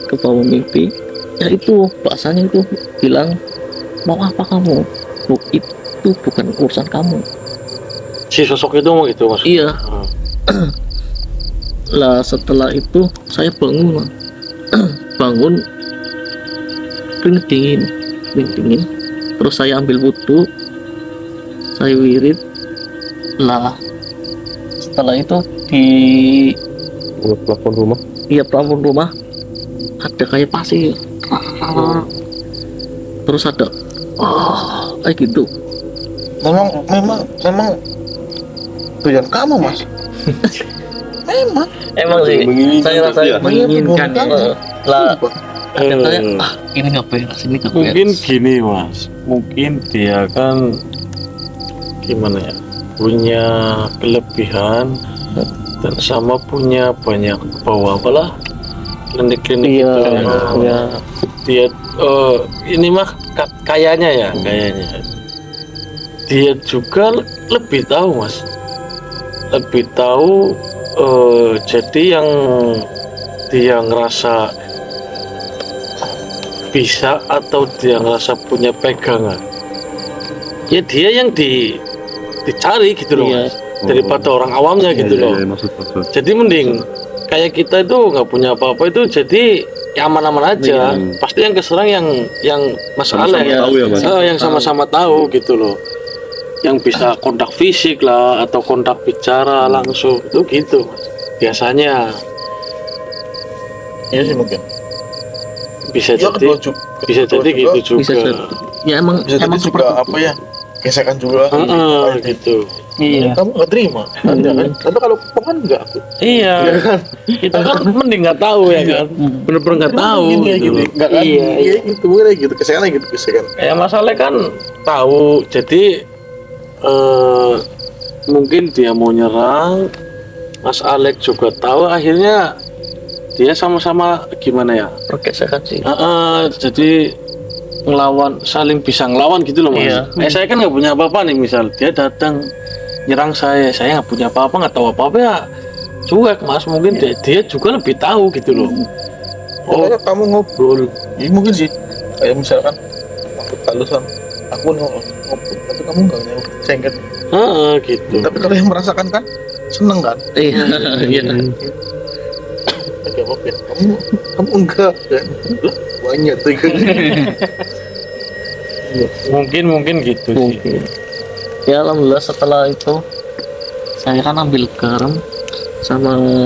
Speaker 5: ke bawah mimpi. Ya itu bahasanya itu bilang, mau apa kamu? Itu bukan urusan kamu.
Speaker 3: Si sosok itu mau gitu mas.
Speaker 5: Iya. Lah setelah itu saya bangun bangun keringet dingin, terus saya ambil wudhu, saya wirid. Lah setelah itu di
Speaker 1: plafon rumah.
Speaker 5: plafon rumah ada kayak pasir, terus ada kayak gitu.
Speaker 2: Memang tujuan kamu mas.
Speaker 5: Emang sih
Speaker 1: Menginginkan
Speaker 5: saya rasa
Speaker 1: tapi ya?
Speaker 5: menginginkan. Lah
Speaker 2: Sumpah.
Speaker 5: kadang saya ini nggak beres, ini nggak
Speaker 3: Mungkin
Speaker 5: beres.
Speaker 3: gini mas, mungkin dia kan gimana ya, punya kelebihan dan sama punya banyak bawa apalah klinik-klinik
Speaker 5: Iya,
Speaker 3: itu ya.
Speaker 5: iya.
Speaker 3: Dia ini mah kayaknya dia juga lebih tahu mas, lebih tahu. Jadi yang dia ngerasa bisa atau dia ngerasa punya pegangan, ya dia yang dicari gitu loh
Speaker 5: Iya.
Speaker 3: mas, daripada orang awamnya gitu loh.
Speaker 1: Maksud.
Speaker 3: Jadi mending kayak kita itu nggak punya apa-apa itu, jadi ya aman-aman aja.
Speaker 1: Iya.
Speaker 3: Pasti yang keserang yang masalah
Speaker 1: Sama-sama tahu ya, Mas?
Speaker 3: yang sama-sama tahu gitu loh, yang bisa kontak fisik lah atau kontak bicara langsung itu gitu mas. Biasanya
Speaker 2: Iya sih mungkin.
Speaker 3: bisa
Speaker 2: Iya
Speaker 3: jadi
Speaker 2: kedua juga.
Speaker 3: bisa jadi gitu
Speaker 5: Bisa
Speaker 3: juga.
Speaker 5: jadi. Ya emang
Speaker 2: Bisa jadi
Speaker 5: seperti
Speaker 2: juga
Speaker 5: itu.
Speaker 2: apa ya? Gesekan juga.
Speaker 3: Heeh, gitu.
Speaker 4: Iya.
Speaker 2: Kamu nggak terima, kan? Tapi kalau kau kan enggak aku.
Speaker 3: Iya, kita kan mending nggak tahu ya kan, bener-bener nggak tahu
Speaker 2: Gini ya
Speaker 3: gitu.
Speaker 2: gini, enggak kan?
Speaker 4: Iya,
Speaker 2: Iya gitu, mungkin kayak gitu. Gesekan gitu, gesekan.
Speaker 3: Kayak masalah kan tahu, jadi mungkin dia mau nyerang, Mas Alex juga tahu, akhirnya dia sama-sama gimana ya?
Speaker 5: pergesekan sih.
Speaker 3: Jadi ngelawan, saling bisa ngelawan gitu loh mas.
Speaker 5: Iya.
Speaker 3: Saya kan nggak punya apa-apa nih, misal dia datang nyerang saya nggak punya apa-apa, nggak tahu apa-apa ya cuek mas. Mungkin dia juga lebih tahu gitu loh.
Speaker 2: Pokoknya kamu ngobrol, ya mungkin sih. Kayak misalkan aku halusan, aku ngobrol, tapi kamu enggak ngobrol, cengket.
Speaker 3: Gitu.
Speaker 2: Tapi kalau yang merasakan kan seneng kan?
Speaker 5: Iya. Iya.
Speaker 2: Kayak apa ya? Kamu enggak kan? Lah, banyak tuh kan.
Speaker 3: Mungkin gitu sih.
Speaker 5: Mungkin. Ya alhamdulillah setelah itu saya kan ambil garam sama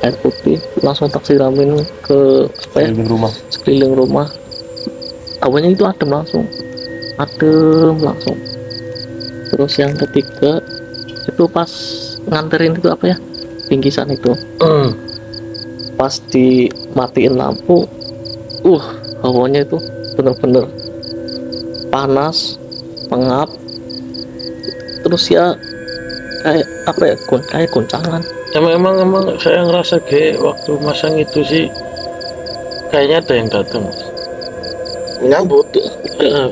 Speaker 5: air putih, langsung tak siramin ke apa ya,
Speaker 1: Di rumah.
Speaker 5: sekeliling rumah. Awalnya itu adem langsung. Terus yang ketiga itu pas nganterin itu apa ya, bingkisan itu, pas dimatiin lampu, hawanya itu bener-bener panas, pengap, terus ya kayak apa ya, kayak goncangan.
Speaker 3: Emang saya ngerasa kayak waktu masang itu sih kayaknya ada yang datang mas.
Speaker 2: Menyambut.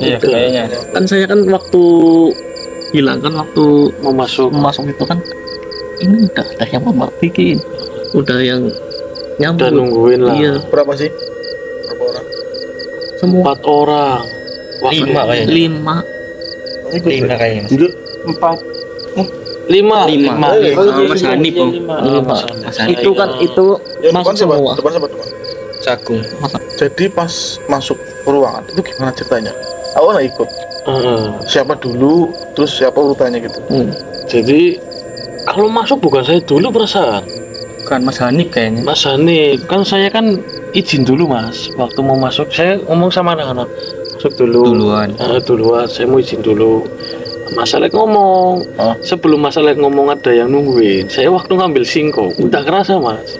Speaker 4: Iya,
Speaker 3: Betul.
Speaker 4: kayaknya.
Speaker 5: Kan saya kan waktu bilang kan waktu
Speaker 3: Mau masuk.
Speaker 5: masuk itu kan ini udah ada yang mematikin, udah yang
Speaker 3: Udah
Speaker 5: nyambut.
Speaker 3: nungguin lah.
Speaker 5: Iya,
Speaker 2: Berapa sih? Berapa orang?
Speaker 5: semua
Speaker 3: 4 orang. Wah,
Speaker 4: 5 kayaknya.
Speaker 5: 5.
Speaker 2: Ikut
Speaker 4: 5
Speaker 2: ya?
Speaker 4: kayaknya.
Speaker 1: Enggak.
Speaker 4: 4.
Speaker 3: 5.
Speaker 4: Lima. Mas Hanif, Om.
Speaker 5: Lima.
Speaker 4: Mas Hanif.
Speaker 5: Itu kan itu
Speaker 2: Yang
Speaker 5: masuk
Speaker 2: depan siapa?
Speaker 5: semua.
Speaker 2: Depan siapa teman?
Speaker 4: Jagung.
Speaker 2: Jadi pas masuk ruangan itu gimana ceritanya? Aku nggak ikut. Siapa dulu, terus siapa urutannya gitu?
Speaker 3: Jadi kalau masuk bukan saya dulu perasaan,
Speaker 4: Bukan Mas Hanif kayaknya.
Speaker 3: Mas Hanif. Kan saya kan izin dulu mas. Waktu mau masuk saya ngomong sama anak-anak, masuk dulu. Duluan. Saya mau izin dulu. Mas Alex ngomong. Sebelum Mas Alex ngomong ada yang nungguin. Saya waktu ngambil singkong udah kerasa mas.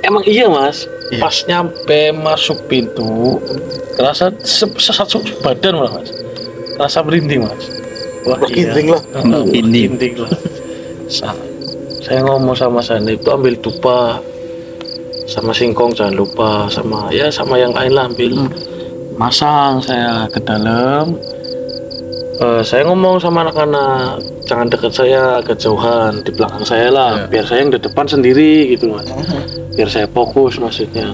Speaker 3: Emang iya mas.
Speaker 2: Iya.
Speaker 3: Pas nyampe masuk pintu, kerasa satu badan malah mas. Kerasa merinding mas. Wah
Speaker 2: Merinding lah.
Speaker 3: Merinding lah. Saya ngomong sama Sani itu ambil dupa sama singkong jangan lupa, sama ya sama yang lain lah ambil. Masang saya ke dalam, Saya ngomong sama anak-anak, jangan dekat saya, agak jauhan di belakang saya lah, biar saya yang di depan sendiri gitu mas, biar saya fokus maksudnya.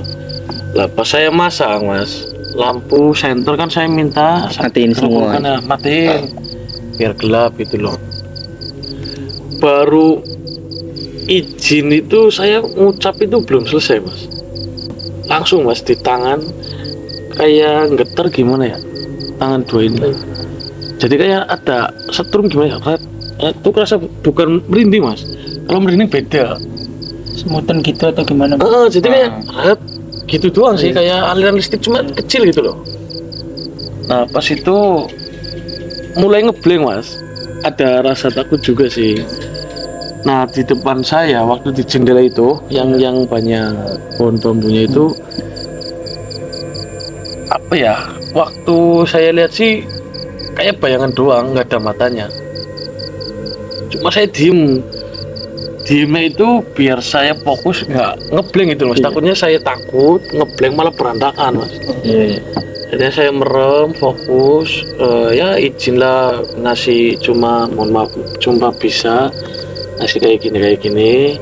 Speaker 3: Lah pas saya masang mas, lampu senter kan saya minta
Speaker 5: Matiin semua.
Speaker 3: kan ya, matiin, biar gelap gitu loh. Baru izin itu saya ngucap itu belum selesai mas, langsung mas di tangan kayak getar gimana ya, tangan dua ini. Jadi kayak ada setrum gimana ya, itu kerasa bukan merinding mas, kalau merinding beda.
Speaker 4: Semutan gitu atau gimana?
Speaker 3: Jadi kayak gitu doang sih, kayak aliran listrik cuma kecil gitu loh. Nah pas itu mulai ngeblank mas, ada rasa takut juga sih. Nah di depan saya waktu di jendela itu yang banyak pohon bambunya itu, apa ya, waktu saya lihat sih kayak bayangan doang, nggak ada matanya. Cuma saya diemnya itu biar saya fokus, nggak ngeblank gitu mas. Takutnya saya takut ngeblank malah berantakan mas. Jadi saya merem, fokus, ya izinlah ngasih, cuma mohon maaf, cuma bisa ngasih kayak gini.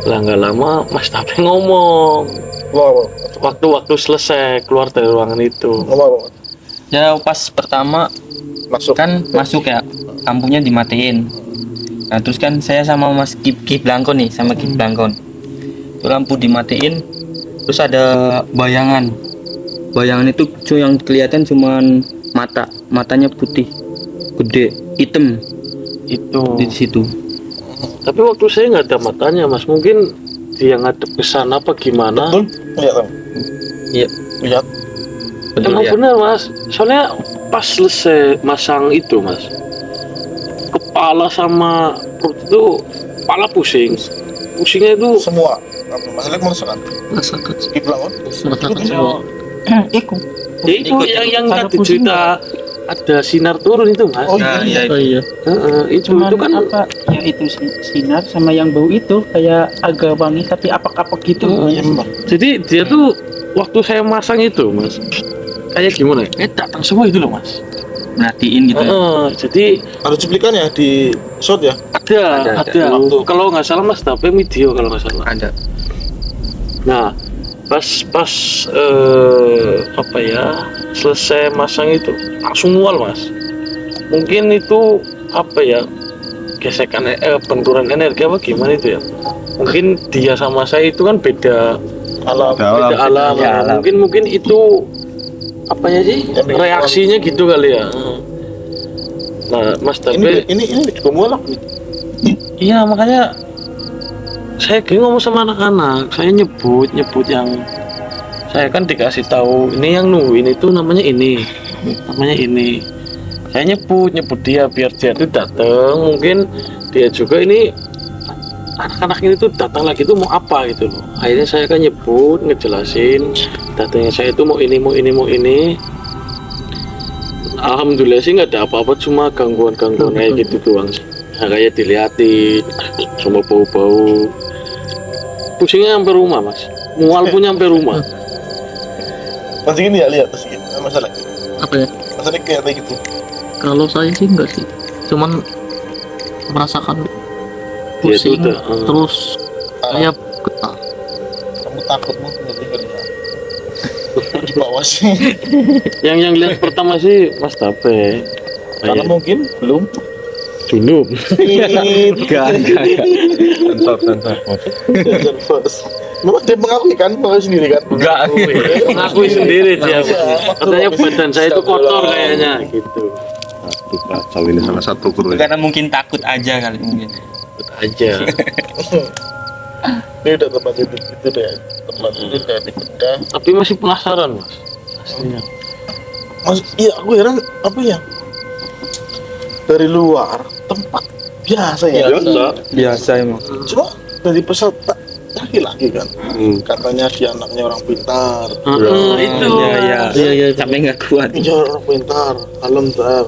Speaker 3: Lah nggak lama Mas Tape ngomong. Waktu selesai keluar dari ruangan itu.
Speaker 6: Ya pas pertama masuk ya, lampunya dimatiin. Nah terus kan saya sama Mas Ki Blangkon nih, sama Ki Blangkon itu lampu dimatiin, terus ada bayangan itu yang kelihatan cuman matanya putih gede hitam
Speaker 3: Itu.
Speaker 6: di situ.
Speaker 3: Tapi waktu saya nggak ada matanya Mas, mungkin dia ngadep ke sana apa gimana?
Speaker 6: Iya betul
Speaker 3: Emang
Speaker 6: ya.
Speaker 3: benar Mas, soalnya pas selesai masang itu Mas, kepala sama perut itu, kepala pusingnya itu
Speaker 2: Semua. Masalah merasakan.
Speaker 5: Rasakan
Speaker 2: Kiblangon.
Speaker 5: semua.
Speaker 4: Iku.
Speaker 3: ya itu yang
Speaker 4: Kalau
Speaker 3: tadi
Speaker 4: pusing
Speaker 3: cerita ada sinar turun itu Mas.
Speaker 2: Oh
Speaker 6: Nah,
Speaker 2: iya.
Speaker 6: iya.
Speaker 5: Oh iya.
Speaker 3: Itu
Speaker 4: Cuman
Speaker 3: kan
Speaker 4: apa ya, itu sinar sama yang bau itu kayak agak wangi tapi apak-apak gitu.
Speaker 2: Iya memang.
Speaker 3: jadi dia tuh waktu saya masang itu Mas, kayak gimana ya? Kayak datang semua itu loh Mas.
Speaker 6: Merhatiin gitu.
Speaker 3: Jadi
Speaker 2: Ada cuplikannya di shot ya.
Speaker 3: ada.
Speaker 6: Ada.
Speaker 3: Kalau nggak salah Mas Tape video kalau nggak salah.
Speaker 6: Ada.
Speaker 3: Nah pas apa ya, selesai masang itu langsung mual Mas. Mungkin itu apa ya, gesekan benturan energi apa gimana itu ya. Mungkin dia sama saya itu kan beda
Speaker 2: Alam.
Speaker 3: beda alam.
Speaker 6: Ya, alam.
Speaker 3: Mungkin itu apa ya sih, reaksinya gitu kali ya. Nah Mas Tape,
Speaker 2: Ini juga mualaf nih.
Speaker 3: iya makanya saya ngomong sama anak-anak, saya nyebut yang saya kan dikasih tahu ini yang nungguin itu namanya ini. Saya nyebut dia biar dia tuh datang, mungkin dia juga ini anak-anak ini tuh datang lagi tuh mau apa gitu loh. Akhirnya saya kan nyebut, ngejelasin datangnya saya itu mau ini. Alhamdulillah sih nggak ada apa-apa, cuma gangguan kayak gitu doang. Nah, kayak diliatin, sama bau-bau. Pusingnya sampai rumah Mas, mual punya sampai rumah.
Speaker 2: Masih gini ya lihat masih gini. Masalah.
Speaker 5: Apa ya?
Speaker 2: Masalah kayak gitu.
Speaker 5: Kalau saya sih enggak sih, cuman merasakan
Speaker 3: Dia
Speaker 5: pusing
Speaker 3: tuh udah,
Speaker 5: terus kayak getar.
Speaker 2: Kamu takut mau ngerti kali ya. Di bawah sih.
Speaker 3: Yang lihat pertama sih Mas Tape,
Speaker 2: Karena mungkin belum.
Speaker 3: junub.
Speaker 6: Enggak.
Speaker 2: Memang dia mengakui kan, mengakui sendiri kan?
Speaker 6: Enggak.
Speaker 3: Mengakui sendiri dia. Katanya badan saya itu kotor kayaknya gitu.
Speaker 1: Tuh kacau, ini salah satu kru ya.
Speaker 6: Karena mungkin takut aja kali mungkin.
Speaker 3: Aja.
Speaker 2: Ini udah tempat tidur itu deh. Tempat tidur kayak dibedah.
Speaker 3: Tapi masih penasaran Mas. Aslinya.
Speaker 2: Mas, iya aku heran apa ya? Dari luar tempat biasa ya.
Speaker 6: Biasa emang.
Speaker 2: Cuma dari peserta laki-laki kan. Katanya dia anaknya orang pintar.
Speaker 3: Itu.
Speaker 5: Iya.
Speaker 6: Sampai nggak kuat.
Speaker 2: Dia orang pintar, kalem ntar.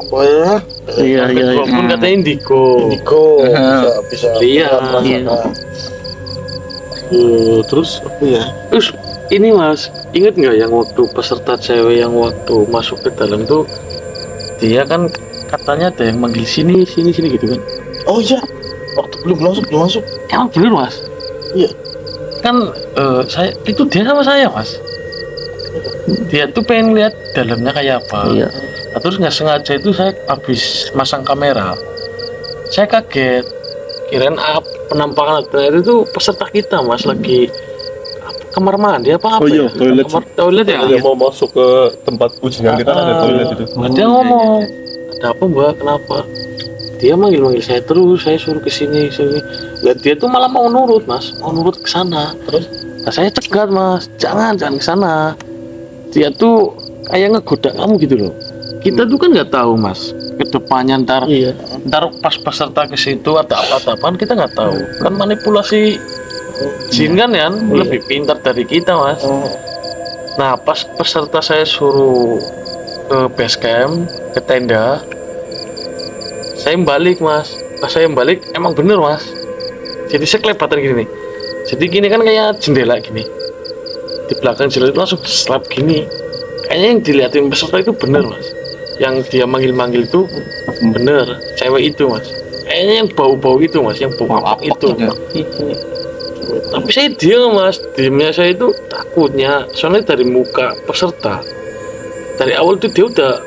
Speaker 2: Apa ya?
Speaker 5: Iya.
Speaker 3: Walaupun katanya indigo.
Speaker 2: Niko bisa
Speaker 3: Iya.
Speaker 2: merasakan. Terus apa ya?
Speaker 3: Terus ini Mas, inget nggak yang waktu peserta cewek yang waktu masuk ke dalam tuh dia kan katanya ada yang manggil sini gitu kan.
Speaker 2: Oh iya, waktu belum masuk.
Speaker 3: Emang bener mas?
Speaker 2: Iya.
Speaker 3: Kan saya itu dia sama saya mas. Dia tuh pengen lihat dalamnya kayak apa.
Speaker 5: Iya.
Speaker 3: Nah, terus nggak sengaja itu saya habis masang kamera, saya kaget, kirain penampakan ternyata itu peserta kita mas lagi kamar mandi apa
Speaker 1: Oh iya,
Speaker 3: ya?
Speaker 1: toilet.
Speaker 3: Toilet ya.
Speaker 1: Dia mau masuk ke tempat ujian kita kan ada toilet itu.
Speaker 3: Nah, dia ngomong, ada apa mbak, kenapa? Dia manggil saya terus, saya suruh kesini. Lihat dia tuh malah mau nurut mas, mau nurut ke sana. Terus, nah, saya cegat mas, jangan ke sana. Dia tuh kayak ngegoda kamu gitu loh. Kita tuh kan nggak tahu mas, kedepannya ntar pas peserta ke situ ada apa-apaan kita nggak tahu. Kan manipulasi jin kan lebih pintar dari kita mas. Nah pas peserta saya suruh ke base camp, ke tenda, saya balik mas. Pas saya balik emang bener mas. Jadi saya kelebatan gini nih. Jadi gini kan kayak jendela gini. Di belakang jendela itu langsung slap gini. Kayaknya yang dilihatin peserta itu bener mas. Yang dia manggil itu bener, cewek itu mas. Kayaknya yang bau-bau itu mas, yang bau apa itu. Tapi saya diam mas, diamnya saya itu takutnya, soalnya dari muka peserta dari awal tuh dia udah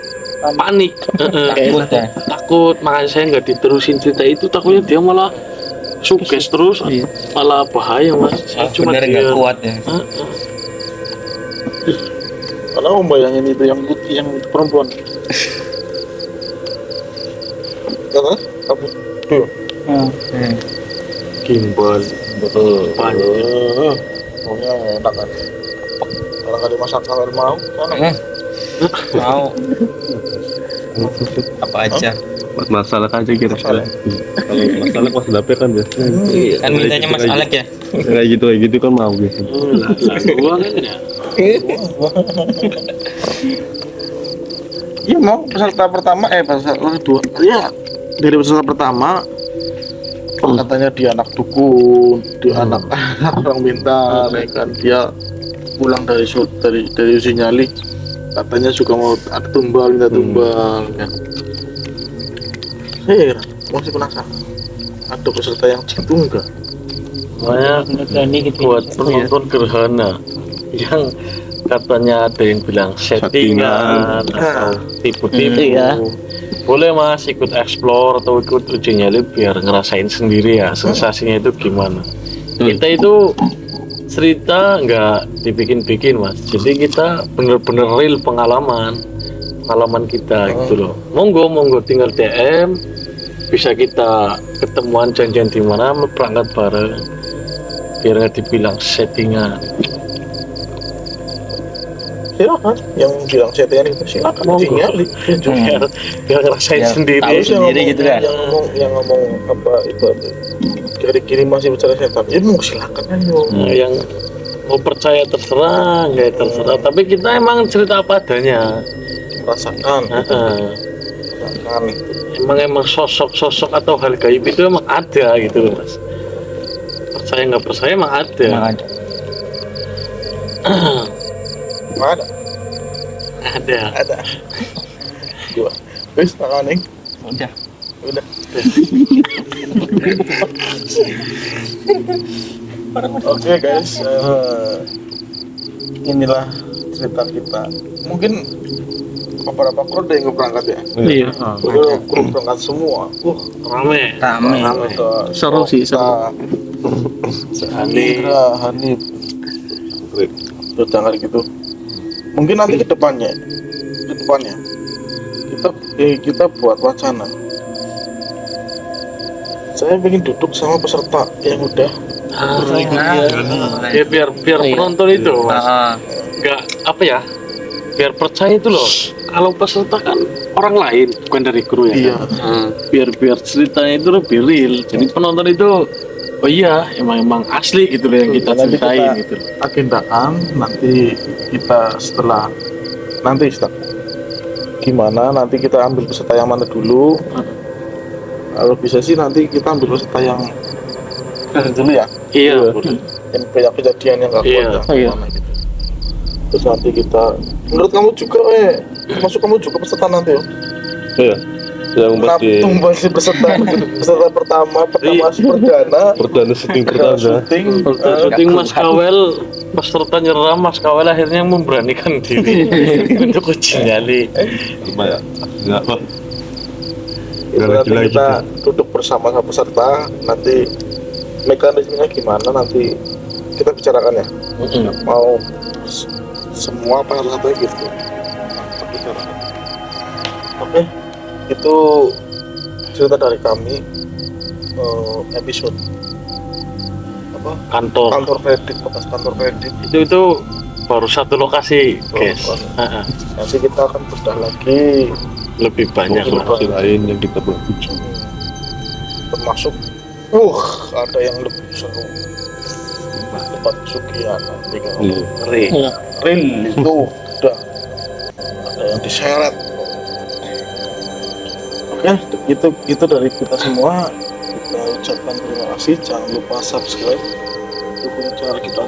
Speaker 3: panik.
Speaker 6: Takut ya.
Speaker 3: Takut, makanya saya nggak diterusin cerita itu, takutnya dia malah sukses terus, malah bahaya mas. Saya cuma
Speaker 6: Bener nggak kuat ya.
Speaker 2: Karena membayangin itu yang putih, yang itu perempuan. Karena apa? Tuh.
Speaker 3: Gimbal, banyak.
Speaker 2: Pokoknya enak kan. Kalau kali masak sambil mau, enak.
Speaker 6: Mau apa aja.
Speaker 1: Buat masalah aja kira kalau masalah pas dapet kan ya.
Speaker 6: Kan mintanya Mas Alek ya.
Speaker 1: Kayak gitu kan mau gitu.
Speaker 3: Gua kan ya.
Speaker 2: Iya mau peserta pertama peserta kedua. Iya dari peserta pertama katanya dia anak dukun, dia anak orang pintar, ya kan dia pulang dari uji nyali katanya juga mau ada tumbal, minta tumbal kan. Saya masih penasaran ada peserta yang jitu enggak?
Speaker 3: Makanya buat penonton gerhana yang katanya ada yang bilang settingan atau tipu-tipu, boleh mas ikut explore atau ikut uji nyali biar ngerasain sendiri ya sensasinya itu gimana. Kita itu cerita nggak dibikin-bikin mas, jadi kita bener-bener real pengalaman kita gitu loh. Monggo tinggal DM, bisa kita ketemuan janjian di mana, berangkat bareng biar nggak dibilang settingan.
Speaker 2: Silakan yang bilang settingan itu silakan uji nyali
Speaker 3: biar ngerasain sendiri.
Speaker 6: Tahu sendiri gitu kan.
Speaker 2: Yang ngomong apa itu kiri masih bicara setan, ya mau silakan ayo.
Speaker 3: Yang mau percaya terserah, nggak terserah. Tapi kita emang cerita apa adanya.
Speaker 2: Rasakan.
Speaker 3: Emang sosok atau hal gaib itu emang ada gitu loh mas. Percaya nggak percaya emang ada.
Speaker 2: Ada. Dua. Wis tangan udah. Oke guys, inilah cerita kita. Mungkin beberapa kru ada yang berangkat ya.
Speaker 3: Iya.
Speaker 2: Kru berangkat semua.
Speaker 3: Rame.
Speaker 5: Seru sih, seru.
Speaker 2: Hanif. Terus jangan gitu. Mungkin nanti ke depannya kita buat wacana. Saya ingin duduk sama peserta yang udah
Speaker 3: Ya biar penonton itu mas nggak apa ya, biar percaya itu loh kalau peserta kan orang lain bukan dari kru ya.
Speaker 2: Iya.
Speaker 3: Biar ceritanya itu lebih real, jadi penonton itu oh iya emang asli gitu loh yang kita
Speaker 2: Nanti
Speaker 3: ceritain
Speaker 2: kita
Speaker 3: gitu.
Speaker 2: agendakan nanti kita setelah gimana nanti kita ambil peserta yang mana dulu. Kalau bisa sih nanti kita ambil peserta yang dulu ya.
Speaker 3: Iya.
Speaker 2: Yang banyak kejadian yang nggak kuat. Gimana gitu. Terus nanti kita, menurut kamu juga masuk kamu juga peserta nanti ya?
Speaker 1: Iya. Yang pasti
Speaker 2: Nampung masih peserta pertama perdana
Speaker 1: syuting pertama.
Speaker 3: Syuting Mas Kawel, peserta nyerah, Mas Kawel akhirnya memberanikan diri untuk uji nyali.
Speaker 1: Lumayan. Enggak apa.
Speaker 2: Itu nanti
Speaker 1: Gila-gila
Speaker 2: kita duduk bersama sama peserta, nanti mekanismenya gimana nanti kita bicarakan ya. Mau semua apa satu-satunya gitu. Kita bicarakan. Oke, itu cerita dari kami episode apa kantor kredit, bekas kantor kredit.
Speaker 3: Itu baru satu lokasi, guys.
Speaker 2: Nanti kita akan bedah lagi
Speaker 3: Lebih banyak lah.
Speaker 1: lokasi lain yang kita belum tuju.
Speaker 2: termasuk ada yang lebih seru tempat Sugihan nanti kan.
Speaker 3: Ngeri.
Speaker 2: Real itu udah ada yang diseret. Oke, itu dari kita semua. Kita ucapkan terima kasih. Jangan lupa subscribe, dukung channel kita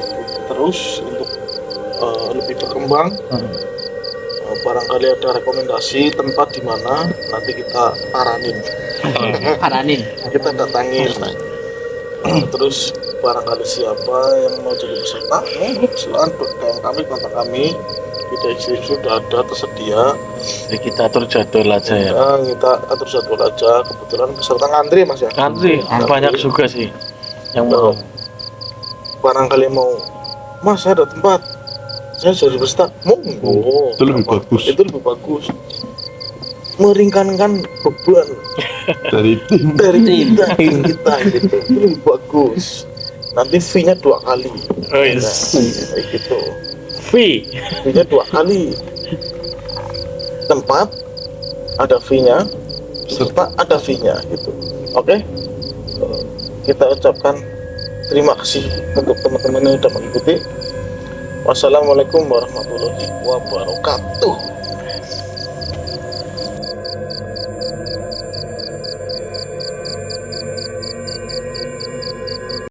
Speaker 2: terus untuk lebih berkembang. Barangkali ada rekomendasi tempat di mana nanti kita aranin. Kita datangin. Terus barangkali siapa yang mau jadi peserta, silakan DM kami, kontak kami. Di deskripsi sudah ada tersedia.
Speaker 3: Jadi kita atur jadwal aja ya.
Speaker 2: Kita atur jadwal aja. Kebetulan peserta ngantri mas ya.
Speaker 3: Ngantri, banyak juga sih yang mau.
Speaker 2: Barangkali mau, mas saya ada tempat, saya jadi peserta, monggo.
Speaker 1: Itu lebih bagus.
Speaker 2: Itu lebih bagus. Meringankan beban
Speaker 1: Dari tim.
Speaker 2: dari kita gitu. Itu lebih bagus. Nanti fee-nya 2 kali. Kayak gitu. Fee-nya 2 kali. Tempat ada fee-nya, serta ada fee-nya gitu. Oke? Kita ucapkan terima kasih untuk teman-teman yang sudah mengikuti. Wassalamualaikum warahmatullahi wabarakatuh.